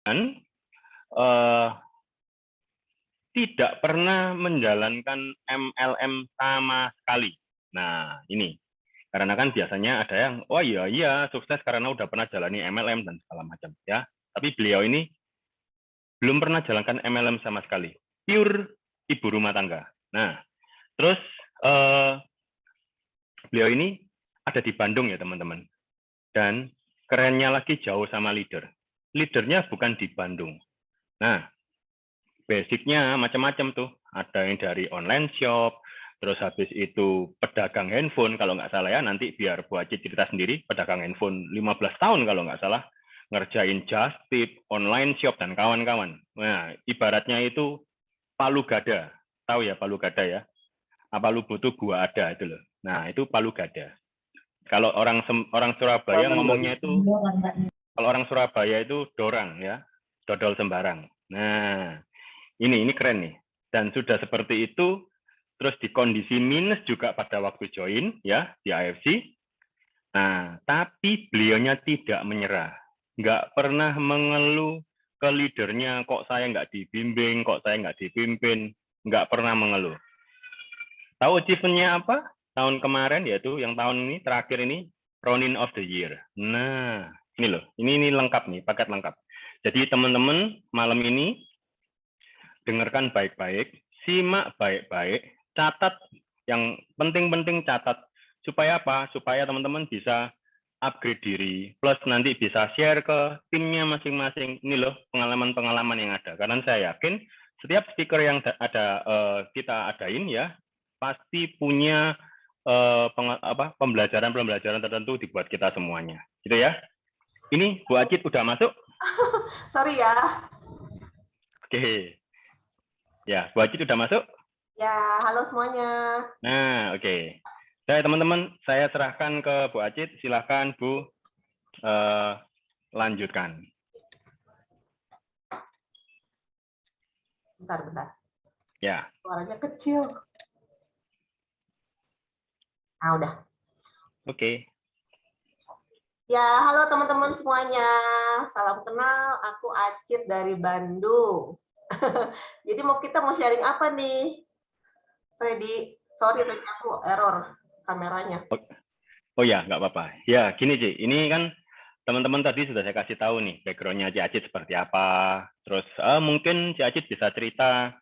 dan eh, tidak pernah menjalankan MLM sama sekali. Nah, ini karena kan biasanya ada yang, oh iya sukses karena udah pernah jalani MLM dan segala macam ya. Tapi beliau ini belum pernah jalankan MLM sama sekali, pure ibu rumah tangga. Nah, terus beliau ini ada di Bandung ya teman-teman. Dan kerennya lagi jauh sama leader. Leadernya bukan di Bandung. Nah, basicnya macam-macam tuh. Ada yang dari online shop, terus habis itu pedagang handphone, kalau nggak salah ya, nanti biar Bu Acit cerita sendiri, pedagang handphone 15 tahun kalau nggak salah, ngerjain just tip, online shop, dan kawan-kawan. Nah, ibaratnya itu palu gada. Tahu ya palu gada ya? Apa lu butuh gua ada itu loh. Nah, itu palu gada. Kalau orang Surabaya ngomongnya itu, kalau orang Surabaya itu dorang ya, dodol sembarang. Nah, ini keren nih. Dan sudah seperti itu, terus di kondisi minus juga pada waktu join ya di AFC. Nah, tapi beliaunya tidak menyerah, nggak pernah mengeluh ke leadernya, kok saya nggak dibimbing, kok saya nggak dipimpin, nggak pernah mengeluh. Tahu achievement-nya apa? Tahun kemarin yaitu yang tahun ini terakhir ini Ronin of the Year. Nah, ini loh, ini lengkap nih, paket lengkap. Jadi teman-teman malam ini dengarkan baik-baik, simak baik-baik, catat yang penting-penting catat supaya apa? Supaya teman-teman bisa upgrade diri, plus nanti bisa share ke timnya masing-masing. Ini loh pengalaman-pengalaman yang ada. Karena saya yakin setiap speaker yang ada kita adain ya pasti punya pembelajaran-pembelajaran tertentu dibuat kita semuanya. Gitu ya. Ini Bu Acit udah masuk? Sorry ya. Oke. Ya, Bu Acit udah masuk? Ya, halo semuanya. Nah, oke. Saya teman-teman, saya serahkan ke Bu Acit. Silahkan Bu lanjutkan. Bentar. Ya. Suaranya kecil. Nah, udah. Oke. Ya, halo teman-teman semuanya. Salam kenal, aku Acit dari Bandung. Jadi kita mau sharing apa nih? Freddy, sorry tadi aku error kameranya. Oh ya, nggak apa-apa. Ya, gini Ci, ini kan teman-teman tadi sudah saya kasih tahu nih background-nya Ci Acit seperti apa. Terus mungkin Ci Acit bisa cerita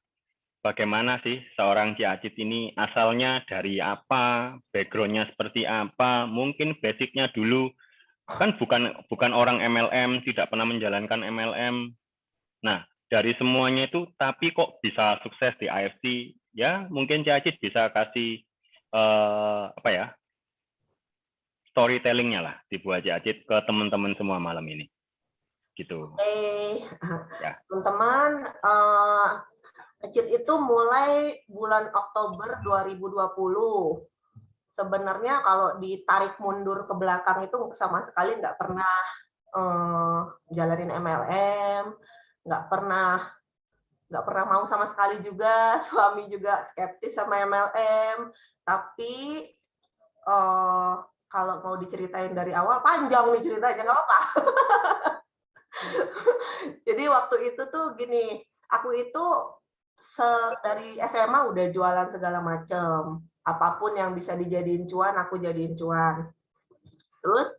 bagaimana sih seorang Ci Acit ini asalnya dari apa, background-nya seperti apa, mungkin basic-nya dulu kan bukan orang MLM, tidak pernah menjalankan MLM. Nah, dari semuanya itu, tapi kok bisa sukses di AFC? Ya, mungkin Ci Acit bisa kasih apa ya, storytelling-nya lah dibuat Ci Acit ke teman-teman semua malam ini. Gitu. Ya. Teman-teman, Acit itu mulai bulan Oktober 2020. Sebenarnya kalau ditarik mundur ke belakang itu sama sekali nggak pernah jalanin MLM, nggak pernah mau sama sekali juga, suami juga skeptis sama MLM, tapi kalau mau diceritain dari awal, panjang nih ceritanya, nggak apa-apa. Jadi waktu itu tuh gini, aku itu dari SMA udah jualan segala macam, apapun yang bisa dijadiin cuan, aku jadiin cuan. Terus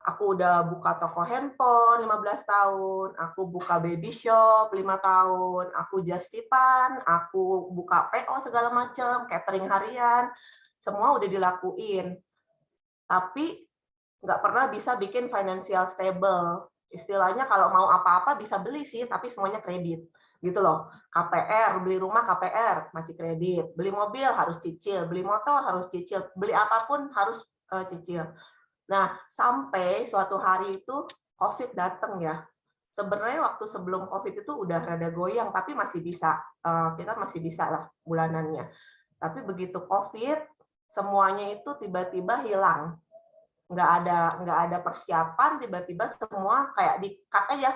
aku udah buka toko handphone 15 tahun, aku buka baby shop 5 tahun, aku just tipan, aku buka PO segala macam, catering harian, semua udah dilakuin. Tapi nggak pernah bisa bikin financial stable. Istilahnya kalau mau apa-apa bisa beli sih, tapi semuanya kredit. Gitu loh. KPR, beli rumah KPR, masih kredit. Beli mobil harus cicil, beli motor harus cicil, beli apapun harus cicil. Nah, sampai suatu hari itu COVID datang ya. Sebenarnya waktu sebelum COVID itu udah rada goyang, tapi masih bisa, kita masih bisa lah bulanannya. Tapi begitu COVID, semuanya itu tiba-tiba hilang. Nggak ada persiapan, tiba-tiba semua kayak di-cut aja,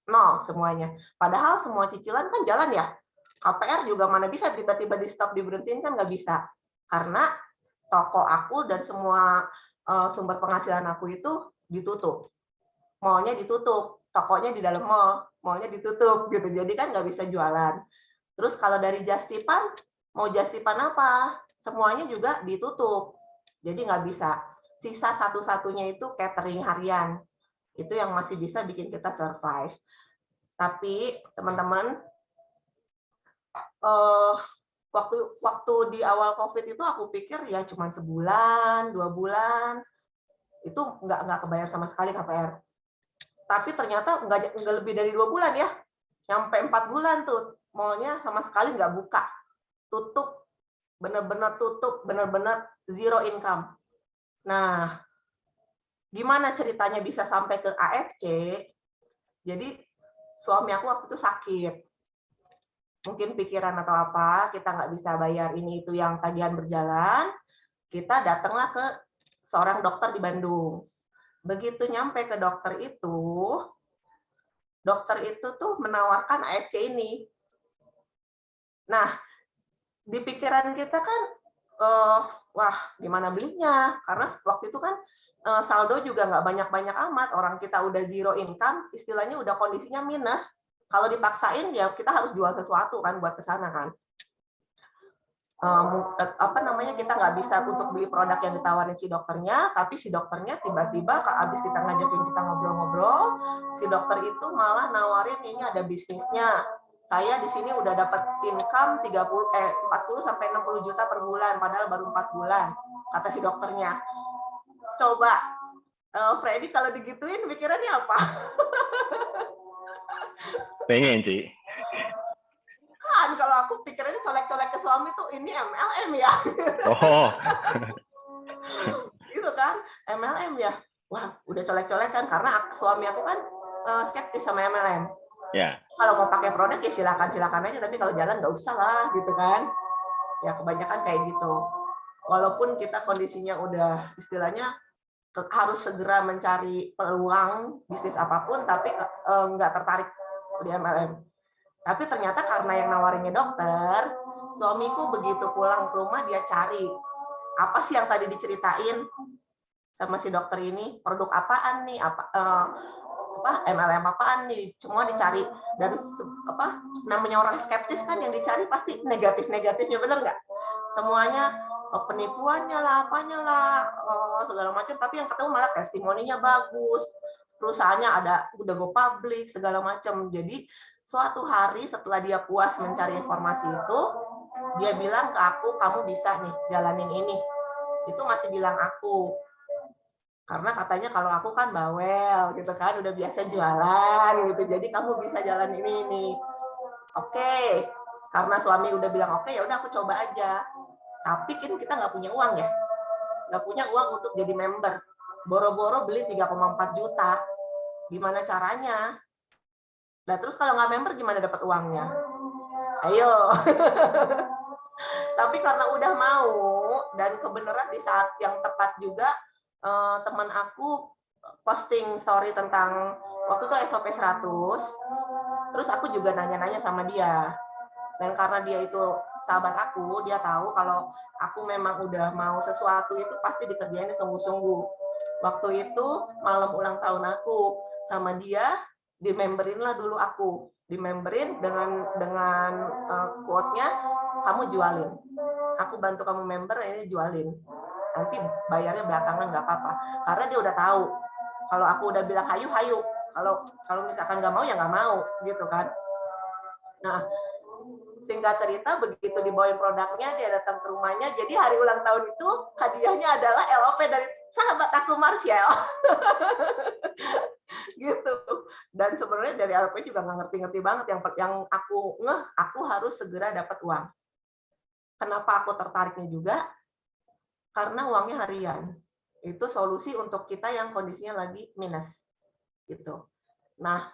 nol semuanya. Padahal semua cicilan kan jalan ya. KPR juga mana bisa tiba-tiba di-stop, diberhentiin kan nggak bisa. Karena toko aku dan semua sumber penghasilan aku itu ditutup. mallnya ditutup, tokonya di dalam mall, mallnya ditutup gitu. Jadi kan nggak bisa jualan. Terus kalau dari Justipan, mau Justipan apa? Semuanya juga ditutup. Jadi nggak bisa. Sisa satu-satunya itu catering harian. Itu yang masih bisa bikin kita survive. Tapi teman-teman, waktu di awal COVID itu aku pikir ya cuma sebulan, 2 bulan, itu nggak kebayar sama sekali KPR. Tapi ternyata nggak lebih dari 2 bulan ya, sampai 4 bulan tuh mallnya sama sekali nggak buka, tutup, benar-benar tutup, benar-benar zero income. Nah, gimana ceritanya bisa sampai ke AFC? Jadi suami aku waktu itu sakit, mungkin pikiran atau apa, kita nggak bisa bayar ini itu yang tagihan berjalan, kita datanglah ke seorang dokter di Bandung. Begitu nyampe ke dokter itu tuh menawarkan AFC ini. Nah, di pikiran kita kan, wah gimana belinya? Karena waktu itu kan saldo juga nggak banyak-banyak amat, orang kita udah zero income, istilahnya udah kondisinya minus. Kalau dipaksain ya kita harus jual sesuatu kan buat ke sana kan. Kita nggak bisa untuk beli produk yang ditawarin si dokternya, tapi si dokternya tiba-tiba habis kita ngajakin kita ngobrol-ngobrol, si dokter itu malah nawarin ini ada bisnisnya. Saya di sini udah dapat income 40 sampai 60 juta per bulan, padahal baru 4 bulan, kata si dokternya. Coba, Freddy kalau digituin pikirannya apa? Pengen sih. Kan kalau aku pikirannya colek-colek ke suami tuh ini MLM ya. Oh. Gitu kan, MLM ya. Wah, udah colek-colek kan karena suami aku kan skeptis sama MLM. Ya. Kalau mau pakai produk ya silakan aja, tapi kalau jalan nggak usah lah gitu kan. Ya kebanyakan kayak gitu. Walaupun kita kondisinya udah istilahnya harus segera mencari peluang bisnis apapun, tapi nggak tertarik di MLM. Tapi ternyata karena yang nawarinnya dokter, suamiku begitu pulang ke rumah dia cari apa sih yang tadi diceritain sama si dokter ini, produk apaan nih, MLM apaan nih, semua dicari. Dan namanya orang skeptis kan yang dicari pasti negatifnya, bener nggak? Semuanya penipuannya lah, apanya lah, segala macam. Tapi yang ketemu malah testimoninya bagus, perusahaannya udah go public segala macam. Jadi suatu hari setelah dia puas mencari informasi itu, dia bilang ke aku, kamu bisa nih jalanin ini. Itu masih bilang aku. Karena katanya kalau aku kan bawel gitu kan, udah biasa jualan gitu. Jadi kamu bisa jalan ini. Oke. Karena suami udah bilang oke, ya udah aku coba aja. Tapi kan kita nggak punya uang ya. Nggak punya uang untuk jadi member. Boro-boro beli 3,4 juta. Gimana caranya? Nah, terus kalau nggak member gimana dapat uangnya? Ayo. Tapi karena udah mau, dan kebenaran di saat yang tepat juga, teman aku posting story tentang waktu itu SOP 100, terus aku juga nanya-nanya sama dia. Dan karena dia itu sahabat aku, dia tahu kalau aku memang udah mau sesuatu itu pasti dikerjain sungguh-sungguh. Waktu itu malam ulang tahun aku sama dia, dimemberin lah dulu aku, dimemberin dengan quote-nya, kamu jualin, aku bantu kamu member, ini jualin, nanti bayarnya belakangan nggak apa-apa, karena dia udah tahu kalau aku udah bilang hayu, kalau misalkan nggak mau ya nggak mau gitu kan. Nah, singkat cerita begitu dibawain produknya, dia datang ke rumahnya, jadi hari ulang tahun itu hadiahnya adalah LOP dari sahabat aku Marshall. Gitu. Dan sebenarnya dari LP juga nggak ngerti-ngerti banget, yang aku harus segera dapat uang. Kenapa aku tertariknya juga? Karena uangnya harian. Itu solusi untuk kita yang kondisinya lagi minus. Gitu. Nah,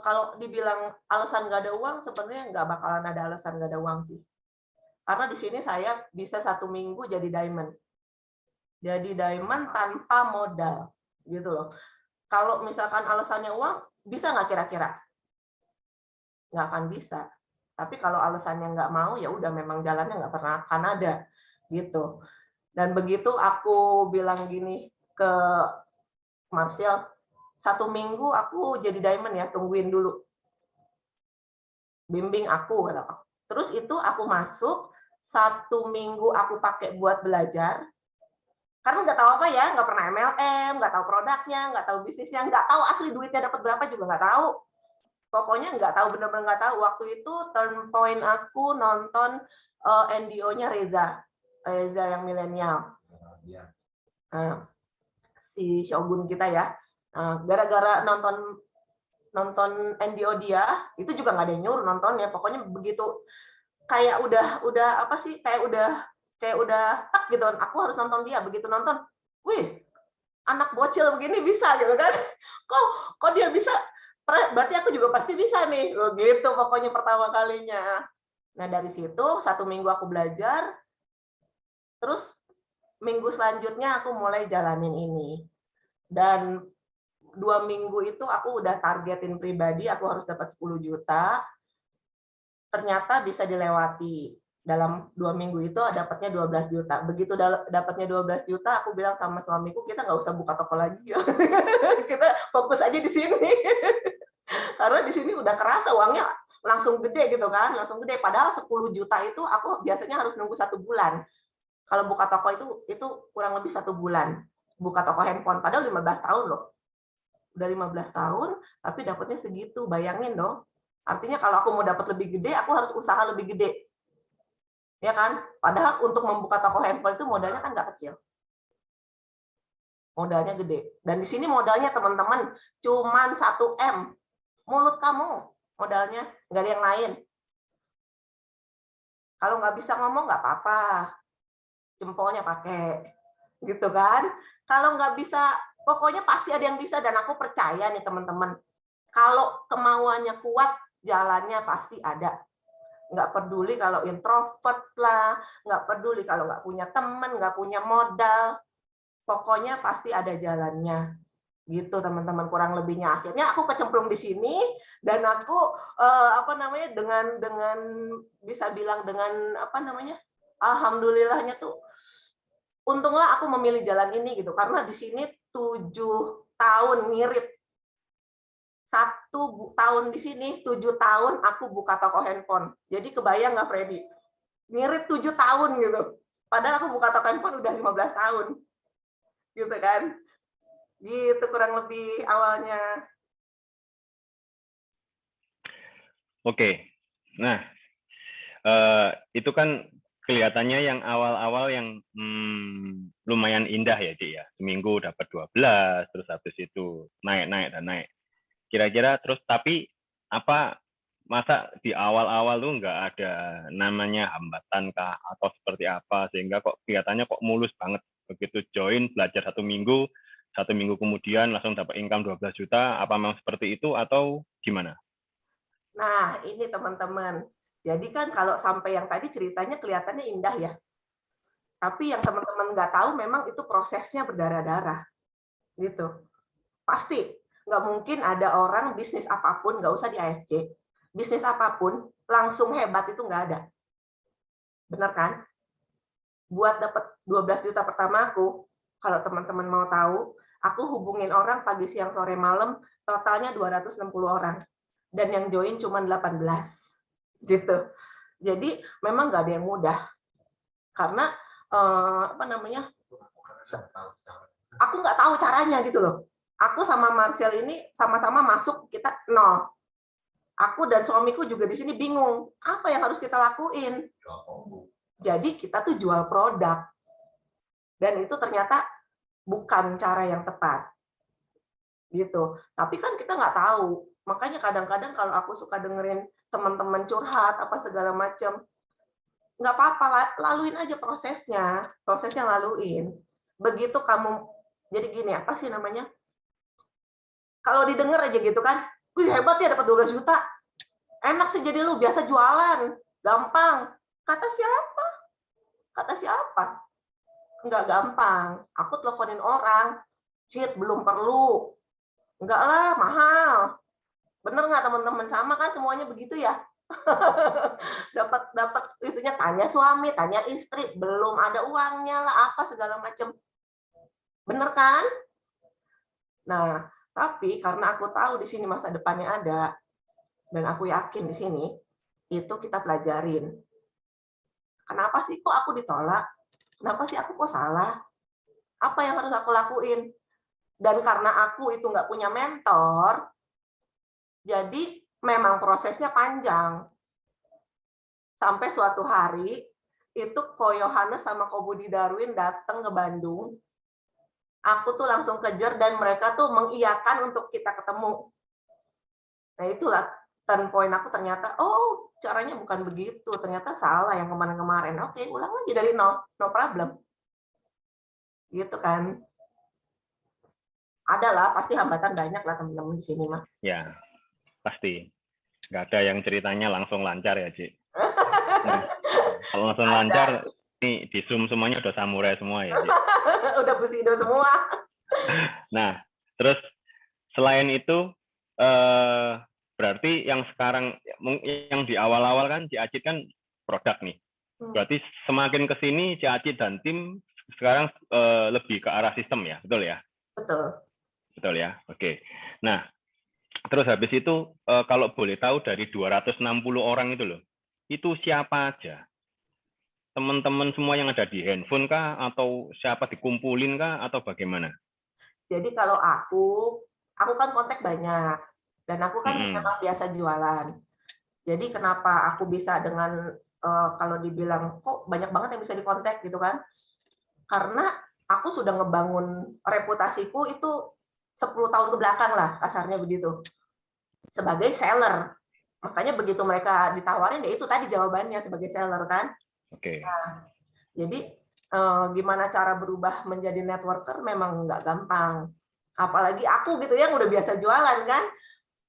kalau dibilang alasan nggak ada uang, sebenarnya nggak bakalan ada alasan nggak ada uang sih. Karena di sini saya bisa 1 minggu jadi diamond. Jadi diamond tanpa modal. Gitu loh. Kalau misalkan alasannya uang, bisa nggak kira-kira? Nggak akan bisa. Tapi kalau alasannya nggak mau, ya udah memang jalannya nggak pernah akan ada. Gitu. Dan begitu aku bilang gini ke Marshall, 1 minggu aku jadi diamond ya, tungguin dulu. Bimbing aku. Terus itu aku masuk, 1 minggu aku pakai buat belajar. Karena nggak tahu apa ya, nggak pernah MLM, nggak tahu produknya, nggak tahu bisnisnya, nggak tahu asli duitnya dapat berapa juga nggak tahu. Pokoknya nggak tahu, benar-benar nggak tahu. Waktu itu turn point aku nonton NDO-nya Reza yang milenial. Si Shogun kita ya. Gara-gara nonton NDO dia, itu juga nggak ada yang nyuruh nontonnya. Pokoknya begitu kayak udah apa sih, kayak udah tak gitu. Aku harus nonton dia. Begitu nonton, wih, anak bocil begini bisa gitu kan. Kok dia bisa? Berarti aku juga pasti bisa nih. Gitu pokoknya pertama kalinya. Nah, dari situ 1 minggu aku belajar, terus minggu selanjutnya aku mulai jalanin ini. Dan 2 minggu itu aku udah targetin pribadi, aku harus dapat 10 juta. Ternyata bisa dilewati. Dalam 2 minggu itu dapatnya 12 juta. Begitu dapatnya 12 juta, aku bilang sama suamiku, kita nggak usah buka toko lagi ya. Kita fokus aja di sini. Karena di sini udah kerasa uangnya langsung gede gitu kan, langsung gede. Padahal 10 juta itu aku biasanya harus nunggu 1 bulan. Kalau buka toko itu kurang lebih 1 bulan. Buka toko handphone, padahal 15 tahun loh. Udah 15 tahun, tapi dapatnya segitu. Bayangin dong. Artinya kalau aku mau dapat lebih gede, aku harus usaha lebih gede. Ya kan? Padahal untuk membuka toko handphone itu modalnya kan nggak kecil. Modalnya gede. Dan di sini modalnya teman-teman cuman 1 M. Mulut kamu modalnya, nggak ada yang lain. Kalau nggak bisa ngomong nggak apa-apa. Jempolnya pakai. Gitu kan? Kalau nggak bisa, pokoknya pasti ada yang bisa, dan aku percaya nih teman-teman. Kalau kemauannya kuat, jalannya pasti ada. Nggak peduli kalau introvert lah, nggak peduli kalau nggak punya teman, nggak punya modal, pokoknya pasti ada jalannya. Gitu teman-teman, kurang lebihnya. Akhirnya aku kecemplung di sini, dan aku dengan bisa bilang dengan alhamdulillahnya tuh, untunglah aku memilih jalan ini gitu, karena di sini 7 tahun ngirit. 1 tahun di sini, 7 tahun aku buka toko handphone. Jadi kebayang nggak, Freddy? Ngirit 7 tahun gitu. Padahal aku buka toko handphone udah 15 tahun. Gitu kan? Gitu kurang lebih awalnya. Oke. Nah, itu kan kelihatannya yang awal-awal yang lumayan indah ya, Dik ya. Seminggu dapat 12, terus habis itu naik dan naik. Kira-kira terus, tapi apa, masa di awal-awal tuh nggak ada namanya hambatan kah atau seperti apa, sehingga kok kelihatannya kok mulus banget begitu join belajar 1 minggu, 1 minggu kemudian langsung dapat income 12 juta, apa memang seperti itu atau gimana? Nah, ini teman-teman. Jadi kan kalau sampai yang tadi ceritanya kelihatannya indah ya. Tapi yang teman-teman nggak tahu memang itu prosesnya berdarah-darah. Gitu. Pasti. Nggak mungkin ada orang bisnis apapun, nggak usah di AFC. Bisnis apapun, langsung hebat itu nggak ada. Benar kan? Buat dapat 12 juta pertama aku, kalau teman-teman mau tahu, aku hubungin orang pagi, siang, sore, malam, totalnya 260 orang. Dan yang join cuma 18. Gitu. Jadi memang nggak ada yang mudah. Karena aku nggak tahu caranya gitu loh. Aku sama Marcel ini sama-sama masuk, kita 0. Aku dan suamiku juga di sini bingung, apa yang harus kita lakuin? Jadi kita tuh jual produk. Dan itu ternyata bukan cara yang tepat. Gitu. Tapi kan kita nggak tahu. Makanya kadang-kadang kalau aku suka dengerin teman-teman curhat apa segala macam, nggak apa-apa, laluin aja prosesnya laluin. Begitu kamu, jadi gini, apa sih namanya? Kalau didengar aja gitu kan, wih hebat ya dapat 12 juta. Enak sih jadi lu, biasa jualan, gampang. Kata siapa? Kata siapa? Nggak gampang. Aku teleponin orang, Cid, belum perlu. Enggak lah, mahal. Bener nggak teman-teman? Sama kan semuanya begitu ya? dapat itunya, tanya suami, tanya istri, belum ada uangnya lah, apa segala macam. Bener kan? Nah, Tapi karena aku tahu di sini masa depannya ada, dan aku yakin di sini, itu kita pelajarin. Kenapa sih kok aku ditolak? Kenapa sih aku kok salah? Apa yang harus aku lakuin? Dan karena aku itu nggak punya mentor, jadi memang prosesnya panjang. Sampai suatu hari, itu Ko Yohanes sama Ko Budi Darwin datang ke Bandung. Aku tuh langsung kejar dan mereka tuh mengiyakan untuk kita ketemu. Nah itulah turn point aku ternyata, oh caranya bukan begitu, ternyata salah yang kemarin-kemarin. Oke, ulang lagi dari nol, no problem. Gitu kan. Ada lah, pasti hambatan banyak lah teman-teman di sini mah. Ya, pasti. Nggak ada yang ceritanya langsung lancar ya, Cik. Nah, kalau langsung lancar, ini di Zoom semuanya udah samurai semua ya, Cik. Udah Bushido semua. Nah, terus selain itu, berarti yang sekarang, yang di awal-awal kan Cik Acit kan produk nih. Berarti semakin ke sini Cik Acit dan tim sekarang lebih ke arah sistem ya, betul ya? Betul. Betul ya, oke. Nah, terus habis itu kalau boleh tahu dari 260 orang itu loh, itu siapa aja? Teman-teman semua yang ada di handphone kah? Atau siapa dikumpulin kah? Atau bagaimana? Jadi kalau aku kan kontak banyak. Dan aku kan memang biasa jualan. Jadi kenapa aku bisa dengan, kalau dibilang, kok banyak banget yang bisa dikontak gitu kan. Karena aku sudah ngebangun reputasiku itu 10 tahun ke belakang lah, kasarnya begitu. Sebagai seller. Makanya begitu mereka ditawarin, ya itu tadi jawabannya sebagai seller kan. Oke. Nah, jadi gimana cara berubah menjadi networker memang nggak gampang. Apalagi aku gitu yang udah biasa jualan kan,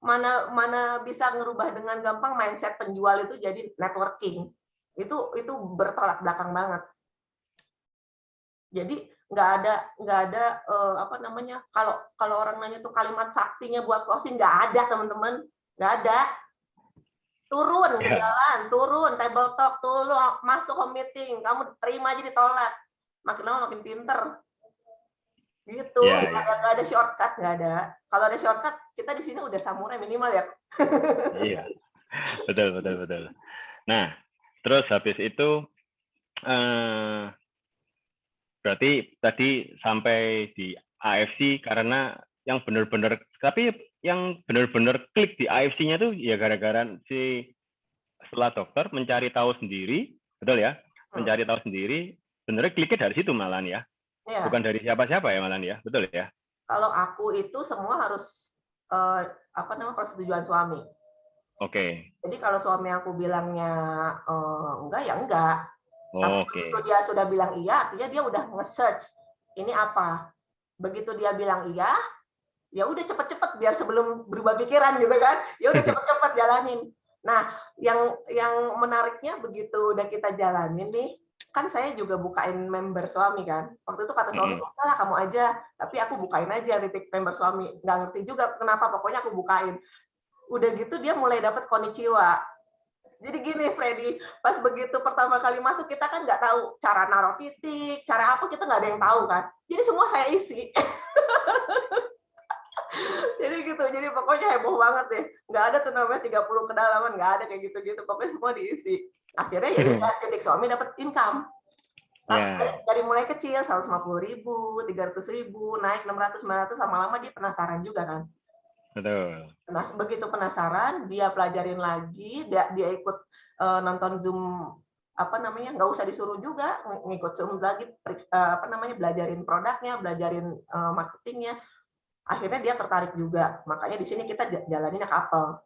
mana bisa ngerubah dengan gampang mindset penjual itu jadi networking. Itu bertolak belakang banget. Jadi nggak ada apa namanya, kalau orang nanya tuh kalimat saktinya buat closing, nggak ada teman-teman, nggak ada. Turun ke jalan, turun table talk, turun masuk home meeting, kamu terima aja ditolak, makin lama makin pinter. Gitu, nggak ada shortcut, nggak ada. Kalau ada shortcut, kita di sini udah samurai minimal ya. Iya, betul. Nah, terus habis itu berarti tadi sampai di AFC karena yang benar-benar, tapi yang benar-benar klik di AFC-nya tuh ya gara-gara si setelah dokter mencari tahu sendiri, betul ya? Mencari tahu sendiri, sebenarnya kliknya dari situ malahan ya. Ya. Bukan dari siapa-siapa ya malahan ya, betul ya? Kalau aku itu semua harus persetujuan suami. Oke. Jadi kalau suami aku bilangnya enggak ya enggak. Tapi begitu dia sudah bilang iya, artinya dia udah nge-search ini apa. Begitu dia bilang iya, ya udah cepet-cepet biar sebelum berubah pikiran gitu kan. Ya udah cepet-cepet jalanin. Nah, yang menariknya begitu udah kita jalanin nih, kan saya juga bukain member suami kan. Waktu itu kata suami, salah kamu aja, tapi aku bukain aja titik member suami. Nggak ngerti juga kenapa, pokoknya aku bukain. Udah gitu dia mulai dapat konnichiwa. Jadi gini Freddy, pas begitu pertama kali masuk kita kan nggak tahu cara naruh titik, cara apa kita nggak ada yang tahu kan. Jadi semua saya isi. Jadi gitu, jadi pokoknya heboh banget deh. Nggak ada tuh namanya 30 kedalaman, nggak ada kayak gitu-gitu. Pokoknya semua diisi. Akhirnya ya udah titik suami dapat income. Dari mulai kecil 150.000, 300.000, naik 600, 900, lama-lama dia penasaran juga kan. Betul. Nah, begitu penasaran, dia pelajarin lagi, dia ikut nonton Zoom, apa namanya, nggak usah disuruh juga, ngikut Zoom lagi, apa namanya, belajarin produknya, belajarin marketingnya. Akhirnya dia tertarik juga. Makanya di sini kita jalaninnya couple.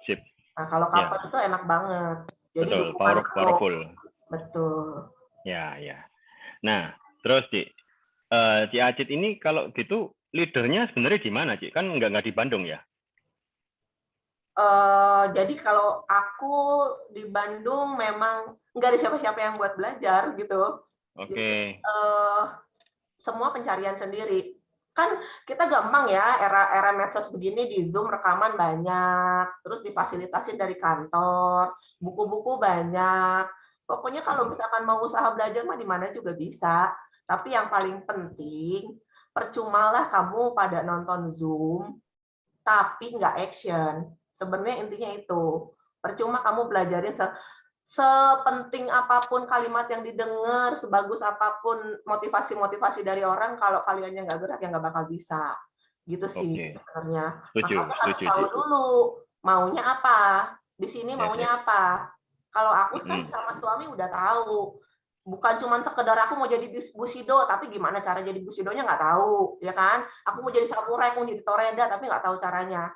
Sip. Nah, kalau couple itu enak banget. Jadi betul, powerful. Betul. Ya. Nah, terus Cik Acit ini kalau gitu leadernya sebenarnya di mana, Cik? Kan nggak di Bandung ya? Jadi kalau aku di Bandung memang nggak ada siapa-siapa yang buat belajar gitu. Oke. Semua pencarian sendiri. Kan kita gampang ya, era medsos begini di Zoom rekaman banyak, terus difasilitasin dari kantor, buku-buku banyak. Pokoknya kalau misalkan mau usaha belajar mah di mana juga bisa. Tapi yang paling penting percumalah kamu pada nonton Zoom, tapi nggak action. Sebenarnya intinya itu. Percuma kamu belajarin sepenting apapun kalimat yang didengar, sebagus apapun motivasi-motivasi dari orang, kalau kaliannya nggak gerak, ya nggak bakal bisa. Gitu sih sebenarnya. Makanya harus tahu dulu maunya apa. Di sini maunya apa. Kalau aku kan sama suami udah tahu. Bukan cuma sekedar aku mau jadi busido, tapi gimana cara jadi busidonya nggak tahu, ya kan? Aku mau jadi samurai, aku mau jadi toreda, tapi nggak tahu caranya.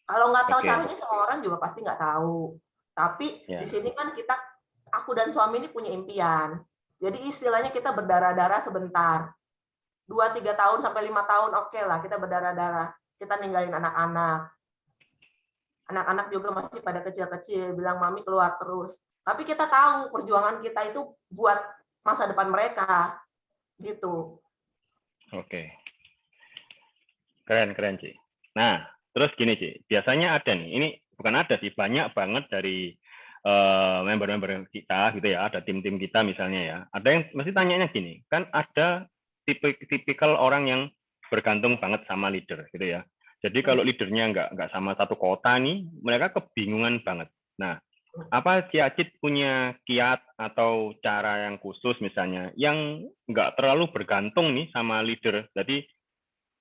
Kalau nggak tahu caranya, semua orang juga pasti nggak tahu. Tapi di sini kan aku dan suami ini punya impian. Jadi istilahnya kita berdarah-darah sebentar. 2-3 tahun sampai 5 tahun, oke lah, kita berdarah-darah. Kita ninggalin anak-anak. Anak-anak juga masih pada kecil-kecil, bilang mami keluar terus. Tapi kita tahu perjuangan kita itu buat masa depan mereka. Gitu. Oke. Keren, Ci. Nah, terus gini, Ci. Biasanya ada nih, ini bukan ada sih, banyak banget dari member-member kita gitu ya, ada tim-tim kita misalnya ya. Ada yang mesti tanyanya gini, kan ada tipikal orang yang bergantung banget sama leader gitu ya. Jadi kalau leadernya nggak sama satu kota nih, mereka kebingungan banget. Nah, apa Ci Acit punya kiat atau cara yang khusus misalnya yang nggak terlalu bergantung nih sama leader? Jadi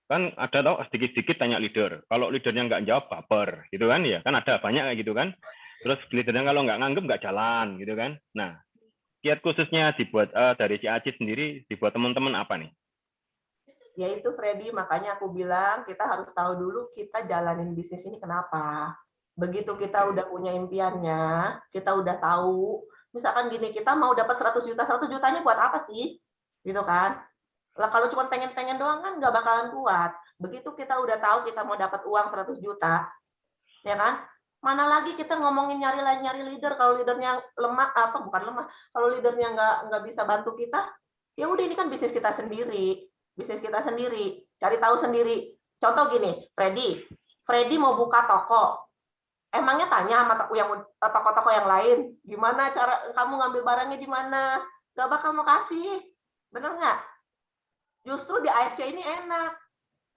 kan ada tau sedikit-sedikit tanya leader. Kalau leadernya nggak jawab baper gitu kan ya. Kan ada banyak kayak gitu kan. Terus leadernya kalau nggak nganggep nggak jalan gitu kan. Nah, kiat khususnya dibuat dari Ci Acit sendiri dibuat teman-teman apa nih? Ya itu Freddy, makanya aku bilang kita harus tahu dulu kita jalanin bisnis ini kenapa. Begitu kita udah punya impiannya, kita udah tahu, misalkan gini, kita mau dapat 100 juta, 100 jutanya buat apa sih? Gitu kan? Lah kalau cuma pengen-pengen doang kan nggak bakalan kuat. Begitu kita udah tahu kita mau dapat uang 100 juta, ya kan? Mana lagi kita ngomongin nyari leader, kalau leadernya lemah, bukan lemah, kalau leadernya nggak bisa bantu kita, ya udah ini kan bisnis kita sendiri. Bisnis kita sendiri, cari tahu sendiri. Contoh gini, Freddy mau buka toko. Emangnya tanya sama toko-toko yang lain, gimana cara kamu ngambil barangnya di mana? Gak bakal mau kasih. Bener nggak? Justru di AFC ini enak.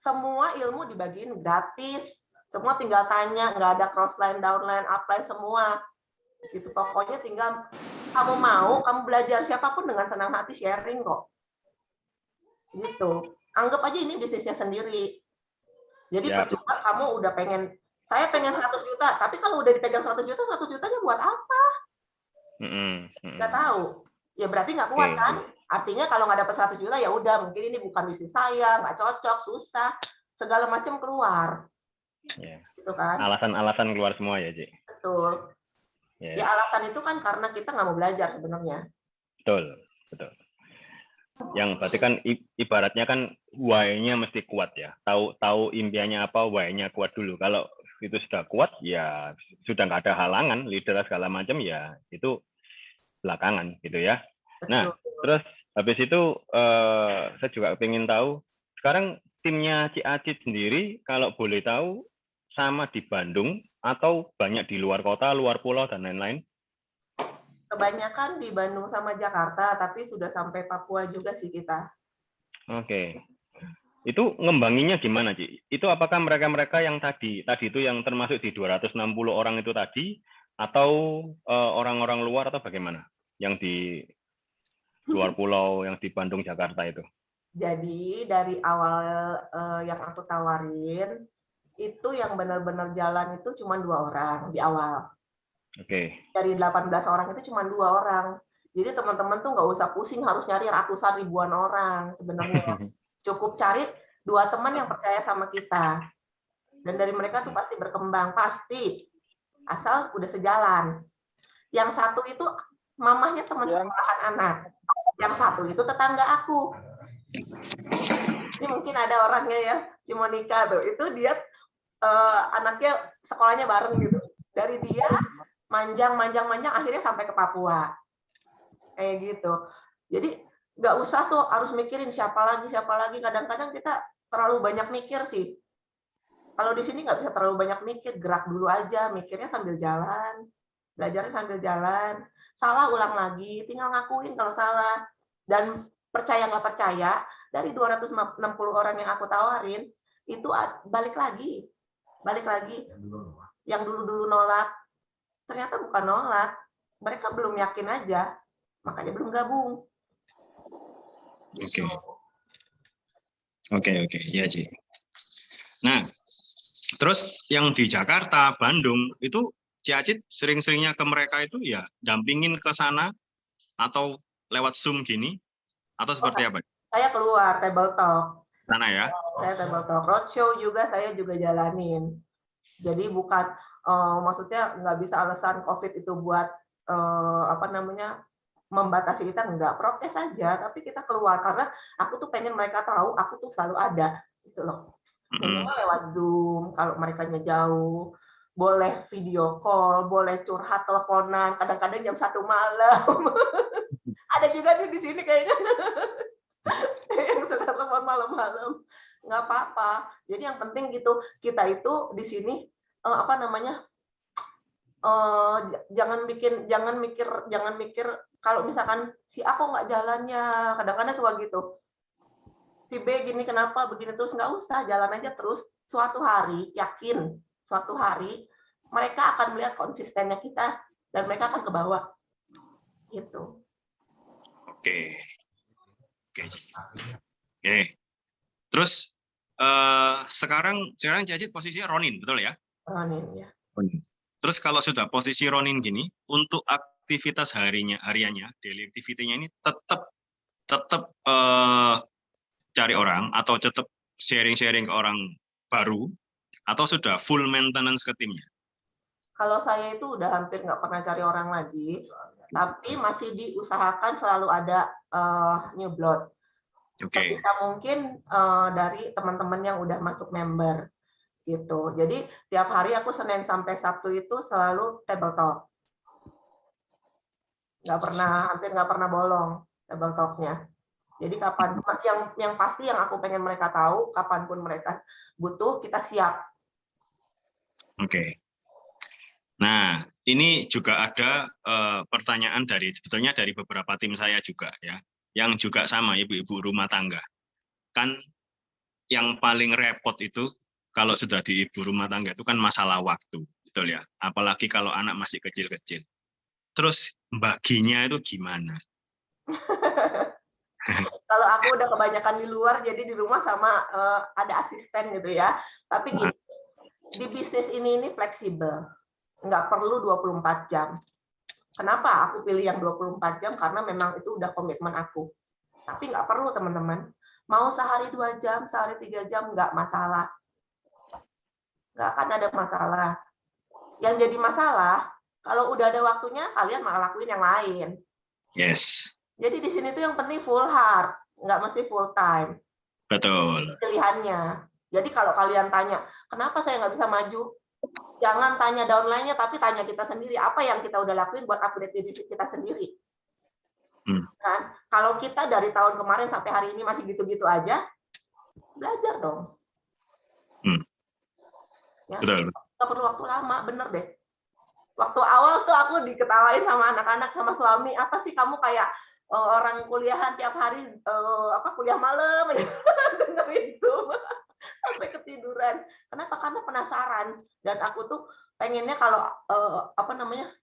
Semua ilmu dibagiin gratis. Semua tinggal tanya, nggak ada crossline, downline, upline, semua. Gitu. Pokoknya tinggal kamu mau, kamu belajar, siapapun dengan senang hati sharing kok. Gitu. Anggap aja ini bisnisnya sendiri. Jadi percuma kamu udah saya pengen 100 juta, tapi kalau udah dipegang 100 jutanya buat apa? Nggak tahu. Ya berarti nggak kuat kan? Artinya kalau nggak dapat 100 juta ya udah, mungkin ini bukan bisnis saya, nggak cocok, susah, segala macam keluar. Gitu kan? Alasan-alasan keluar semua ya, Ci? Betul. Ya alasan itu kan karena kita nggak mau belajar sebenarnya. Betul. Yang berarti kan ibaratnya kan why-nya mesti kuat ya. Tahu impiannya apa, why-nya kuat dulu. Kalau itu sudah kuat, ya sudah nggak ada halangan, leader segala macam ya itu belakangan gitu ya. Nah, terus habis itu saya juga ingin tahu sekarang timnya Ci Acit sendiri kalau boleh tahu sama di Bandung atau banyak di luar kota, luar pulau dan lain-lain? Kebanyakan di Bandung sama Jakarta, tapi sudah sampai Papua juga sih kita. Oke. Itu ngembanginnya gimana, Ci? Itu apakah mereka-mereka yang tadi itu yang termasuk di 260 orang itu tadi, atau orang-orang luar atau bagaimana? Yang di luar pulau, yang di Bandung, Jakarta itu? Jadi dari awal yang aku tawarin, itu yang benar-benar jalan itu cuma 2 orang di awal. Oke. Dari 18 orang itu cuma 2 orang. Jadi teman-teman tuh nggak usah pusing harus nyari ratusan ribuan orang sebenarnya. Cukup cari 2 teman yang percaya sama kita. Dan dari mereka tuh pasti berkembang, pasti. Asal udah sejalan. Yang satu itu mamahnya teman sekolahan anak. Yang satu itu tetangga aku. Ini mungkin ada orangnya ya, si Monica tuh. Itu dia anaknya sekolahnya bareng gitu. Dari dia manjang akhirnya sampai ke Papua kayak gitu. Jadi nggak usah tuh harus mikirin siapa lagi. Kadang-kadang kita terlalu banyak mikir sih. Kalau di sini nggak bisa terlalu banyak mikir, gerak dulu aja, mikirnya sambil jalan, belajarnya sambil jalan. Salah ulang lagi, tinggal ngakuin kalau salah. Dan percaya nggak percaya, dari 260 orang yang aku tawarin, itu balik lagi. Yang dulu-dulu nolak, ternyata bukan nolak. Mereka belum yakin aja, makanya belum gabung. Oke, ya Ci. Nah, terus yang di Jakarta, Bandung, itu Ci Acit sering-seringnya ke mereka itu ya dampingin ke sana atau lewat Zoom gini, atau seperti apa? Saya keluar, table talk. Sana ya? Saya table talk. Roadshow juga saya juga jalanin. Jadi bukan, maksudnya nggak bisa alasan COVID itu buat, membatasi kita, enggak. Protes saja, tapi kita keluar. Karena aku tuh pengen mereka tahu, aku tuh selalu ada. Gitu loh. Minimal lewat Zoom, kalau mereka jauh, boleh video call, boleh curhat teleponan, kadang-kadang jam 1 malam. Ada juga nih di sini kayaknya yang suka telepon malam-malam. Nggak apa-apa. Jadi yang penting gitu, kita itu di sini jangan mikir kalau misalkan si A kok nggak jalannya, kadang-kadang suka gitu. Si B gini kenapa begini terus, nggak usah, jalan aja terus. Suatu hari, yakin, suatu hari mereka akan melihat konsistennya kita dan mereka akan ke bawah. Gitu. Oke. Terus sekarang Cacit posisinya Ronin, betul ya? Ronin, ya. Terus kalau sudah posisi Ronin gini, untuk aktivitas hariannya, daily activity-nya ini tetap cari orang atau tetap sharing-sharing ke orang baru, atau sudah full maintenance ke timnya? Kalau saya itu udah hampir nggak pernah cari orang lagi, tapi masih diusahakan selalu ada new blood. Sebisa mungkin dari teman-teman yang udah masuk member gitu. Jadi tiap hari aku Senin sampai Sabtu itu selalu table talk. Hampir nggak pernah bolong table talk-nya. Jadi kapan yang pasti yang aku pengen mereka tahu, kapanpun mereka butuh, kita siap. Oke. Nah, ini juga ada pertanyaan sebetulnya dari beberapa tim saya juga ya, yang juga sama ibu-ibu rumah tangga. Kan yang paling repot itu kalau sudah di ibu rumah tangga itu kan masalah waktu, betul ya? Apalagi kalau anak masih kecil-kecil. Terus baginya itu gimana? Kalau aku udah kebanyakan di luar, jadi di rumah sama ada asisten gitu ya. Tapi gini, di bisnis ini fleksibel. Nggak perlu 24 jam. Kenapa aku pilih yang 24 jam? Karena memang itu udah komitmen aku. Tapi nggak perlu, teman-teman. Mau sehari 2 jam, sehari 3 jam, nggak masalah. Nggak akan ada masalah. Yang jadi masalah, kalau udah ada waktunya, kalian malah lakuin yang lain. Yes. Jadi di sini tuh yang penting full heart, nggak mesti full time. Betul. Pilihannya. Jadi kalau kalian tanya, kenapa saya nggak bisa maju? Jangan tanya downline-nya, tapi tanya kita sendiri. Apa yang kita udah lakuin buat upgrade diri kita sendiri. Kan? Kalau kita dari tahun kemarin sampai hari ini masih gitu-gitu aja, belajar dong. Ya? Betul. Nggak perlu waktu lama, bener deh. Waktu awal tuh aku diketawain sama anak-anak, sama suami, apa sih kamu kayak orang kuliahan tiap hari, kuliah malam, dengerin Zoom. Sampai ketiduran. Kenapa? Karena penasaran. Dan aku tuh pengennya kalau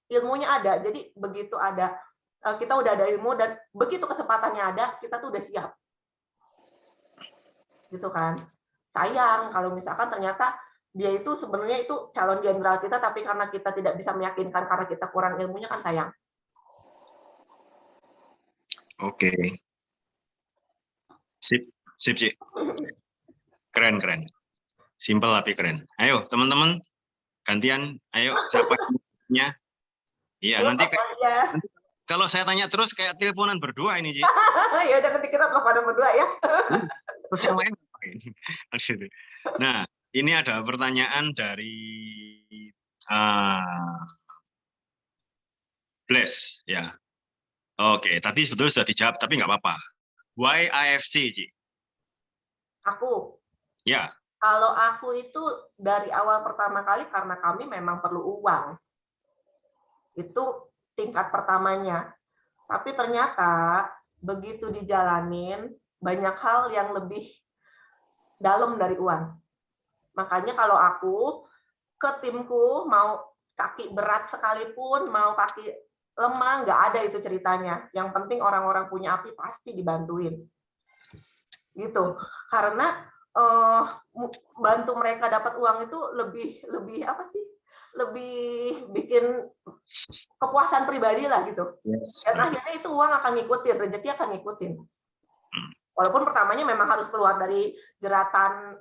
ilmunya ada. Jadi begitu ada, kita udah ada ilmu dan begitu kesempatannya ada, kita tuh udah siap. Gitu kan. Sayang kalau misalkan ternyata dia itu sebenarnya itu calon jenderal kita, tapi karena kita tidak bisa meyakinkan karena kita kurang ilmunya, kan sayang. Oke. Sip, Cik. Keren. Simple tapi keren. Ayo, teman-teman, gantian. Ayo, siapa yang iya, nanti kalau saya tanya terus kayak teleponan berdua ini, Ci. Ya udah, nanti kita teleponan berdua ya. Terus yang lain ngapain? Nah, ini ada pertanyaan dari Bless, ya. Oke, tadi sebetulnya sudah dijawab, tapi nggak apa-apa. Why AFC, Ci? Aku? Ya. Kalau aku itu dari awal pertama kali karena kami memang perlu uang. Itu tingkat pertamanya. Tapi ternyata begitu dijalanin, banyak hal yang lebih dalam dari uang. Makanya kalau aku ke timku, mau kaki berat sekalipun, mau kaki lemah, nggak ada itu ceritanya. Yang penting orang-orang punya api pasti dibantuin. Gitu. Karena bantu mereka dapat uang itu lebih apa sih? Lebih bikin kepuasan pribadi lah gitu. Yes. Dan akhirnya itu uang akan ngikutin, rezeki akan ngikutin. Walaupun pertamanya memang harus keluar dari jeratan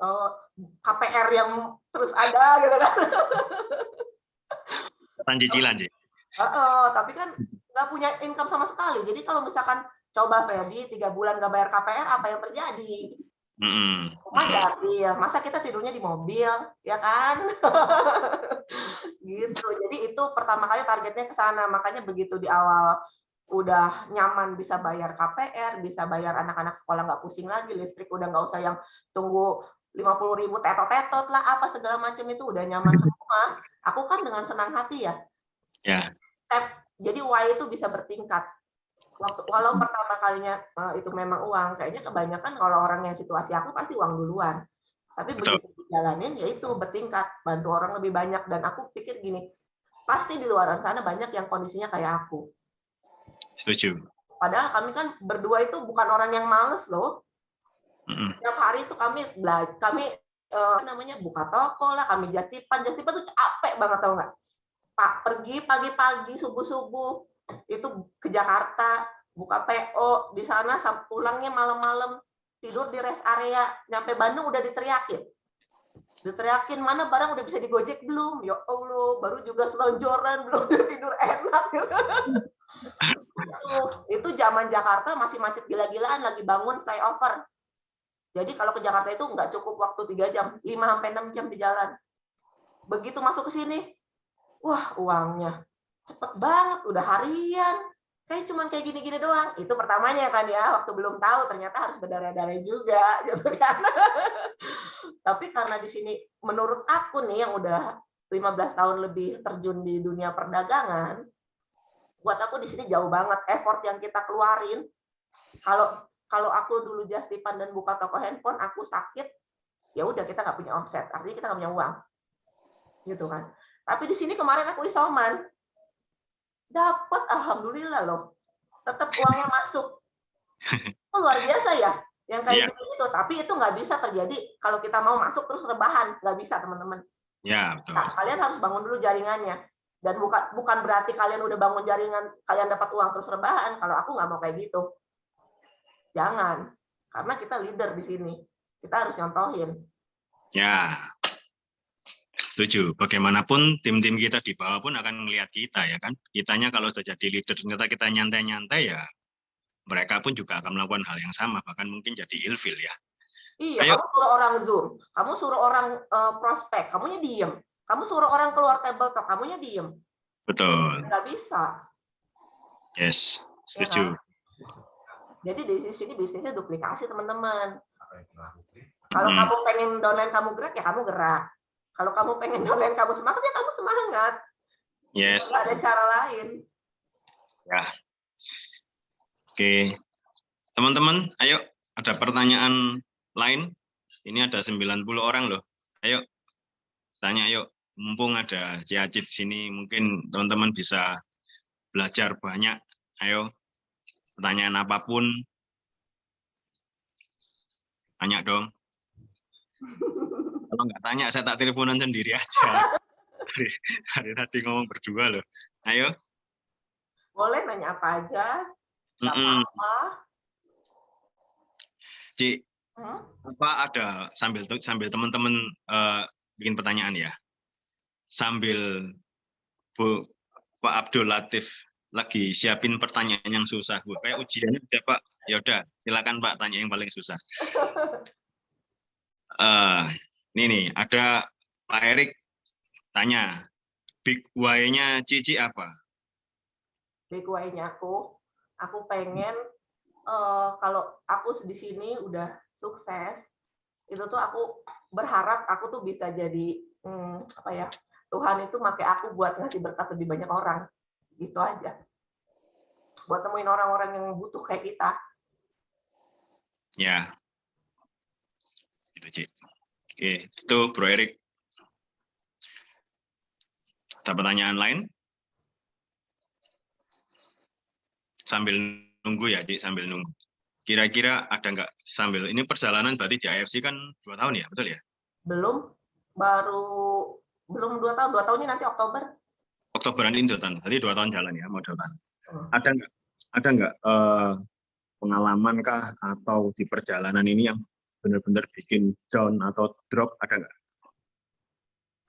KPR yang terus ada gitu kan. Cicilan sih. Tapi kan nggak punya income sama sekali. Jadi kalau misalkan coba Freddy 3 bulan nggak bayar KPR, apa yang terjadi? Rumah diambil, masa kita tidurnya di mobil, ya kan? Gitu. Jadi itu pertama kali targetnya ke sana. Makanya begitu di awal udah nyaman bisa bayar KPR, bisa bayar anak-anak sekolah nggak pusing lagi, listrik udah nggak usah yang tunggu 50.000 tetot-tetot lah, apa segala macam itu udah nyaman semua. Aku kan dengan senang hati ya. Ya. Jadi why itu bisa bertingkat. Walau pertama kalinya itu memang uang, kayaknya kebanyakan kalau orang yang situasi aku pasti uang duluan. Tapi begitu dijalanin ya itu bertingkat, bantu orang lebih banyak. Dan aku pikir gini, pasti di luar sana banyak yang kondisinya kayak aku. Setuju. Padahal kami kan berdua itu bukan orang yang males loh. Setiap hari itu kami namanya buka toko lah, kami justipan tuh capek banget tau nggak? Pak pergi pagi-pagi subuh-subuh itu ke Jakarta buka PO di sana, pulangnya malam-malam, tidur di rest area, nyampe Bandung udah diteriakin mana barang udah bisa digojek belum? Ya Allah, baru juga selonjoran belum tidur enak. Itu zaman Jakarta masih macet gila-gilaan, lagi bangun flyover. Jadi kalau ke Jakarta itu nggak cukup waktu 3 jam, 5-6 jam di jalan. Begitu masuk ke sini, wah uangnya cepet banget, udah harian. Kayak gini-gini doang. Itu pertamanya kan ya, waktu belum tahu ternyata harus berdarah-darah juga, gitu kan. Tapi karena di sini menurut aku nih yang udah 15 tahun lebih terjun di dunia perdagangan, buat aku di sini jauh banget effort yang kita keluarin. Kalau aku dulu justipan dan buka toko handphone, aku sakit, ya udah kita nggak punya omset, artinya kita nggak punya uang, gitu kan. Tapi di sini kemarin aku isoman, dapat alhamdulillah loh, tetap uangnya masuk. Itu luar biasa ya, yang kayak gitu. Tapi itu nggak bisa terjadi kalau kita mau masuk terus rebahan, nggak bisa teman-teman. Ya betul. Nah, kalian harus bangun dulu jaringannya. Dan bukan berarti kalian udah bangun jaringan, kalian dapat uang terus rebahan. Kalau aku nggak mau kayak gitu. Jangan, karena kita leader di sini. Kita harus nyontohin. Ya, setuju. Bagaimanapun tim-tim kita di bawah pun akan melihat kita ya kan. Kitanya kalau sudah jadi leader, ternyata kita nyantai-nyantai ya, mereka pun juga akan melakukan hal yang sama, bahkan mungkin jadi ilfil ya. Iya, kamu suruh orang Zoom, kamu suruh orang prospek, kamunya diem. Kamu suruh orang keluar tabletop, kamunya diem. Betul. Nggak bisa. Yes, setuju. Ya, kan? Jadi di sini bisnisnya duplikasi teman-teman. Kalau kamu pengen downline kamu gerak ya kamu gerak. Kalau kamu pengen downline kamu semangat ya kamu semangat. Yes. Nggak ada cara lain. Ya. Oke. Teman-teman, ayo ada pertanyaan lain. Ini ada 90 orang loh. Ayo tanya yuk. Mumpung ada Ciacit di sini, mungkin teman-teman bisa belajar banyak. Ayo. Pertanyaan apapun, tanya dong. Kalau nggak tanya, saya tak teleponan sendiri aja. Hari tadi ngomong berdua loh. Ayo. Boleh nanya apa aja. Nggak apa-apa. Cik, apa ada sambil teman-teman bikin pertanyaan ya? Sambil Pak Abdul Latif lagi siapin pertanyaan yang susah, Bu. Kayak ujiannya aja, Pak. Ya udah, silakan Pak tanya yang paling susah. Ini nih, ada Pak Erik tanya, big why-nya Cici apa? Big why-nya aku pengen kalau aku di sini udah sukses, itu tuh aku berharap aku tuh bisa jadi apa ya? Tuhan itu pakai aku buat ngasih berkat lebih banyak orang. Gitu aja. Buat temuin orang-orang yang butuh kayak kita. Ya, itu Cik. Oke, itu Bro Erik. Ada pertanyaan lain? Sambil nunggu ya, Cik, sambil nunggu. Kira-kira ada nggak sambil ini perjalanan berarti di AFC kan 2 tahun ya, betul ya? Belum, belum 2 tahun, 2 tahun ini nanti Oktober. Oktoberan ini 2 tahun, berarti 2 tahun jalan ya, mau 2 tahun. Ada nggak pengalaman kah atau di perjalanan ini yang benar-benar bikin down atau drop, ada nggak?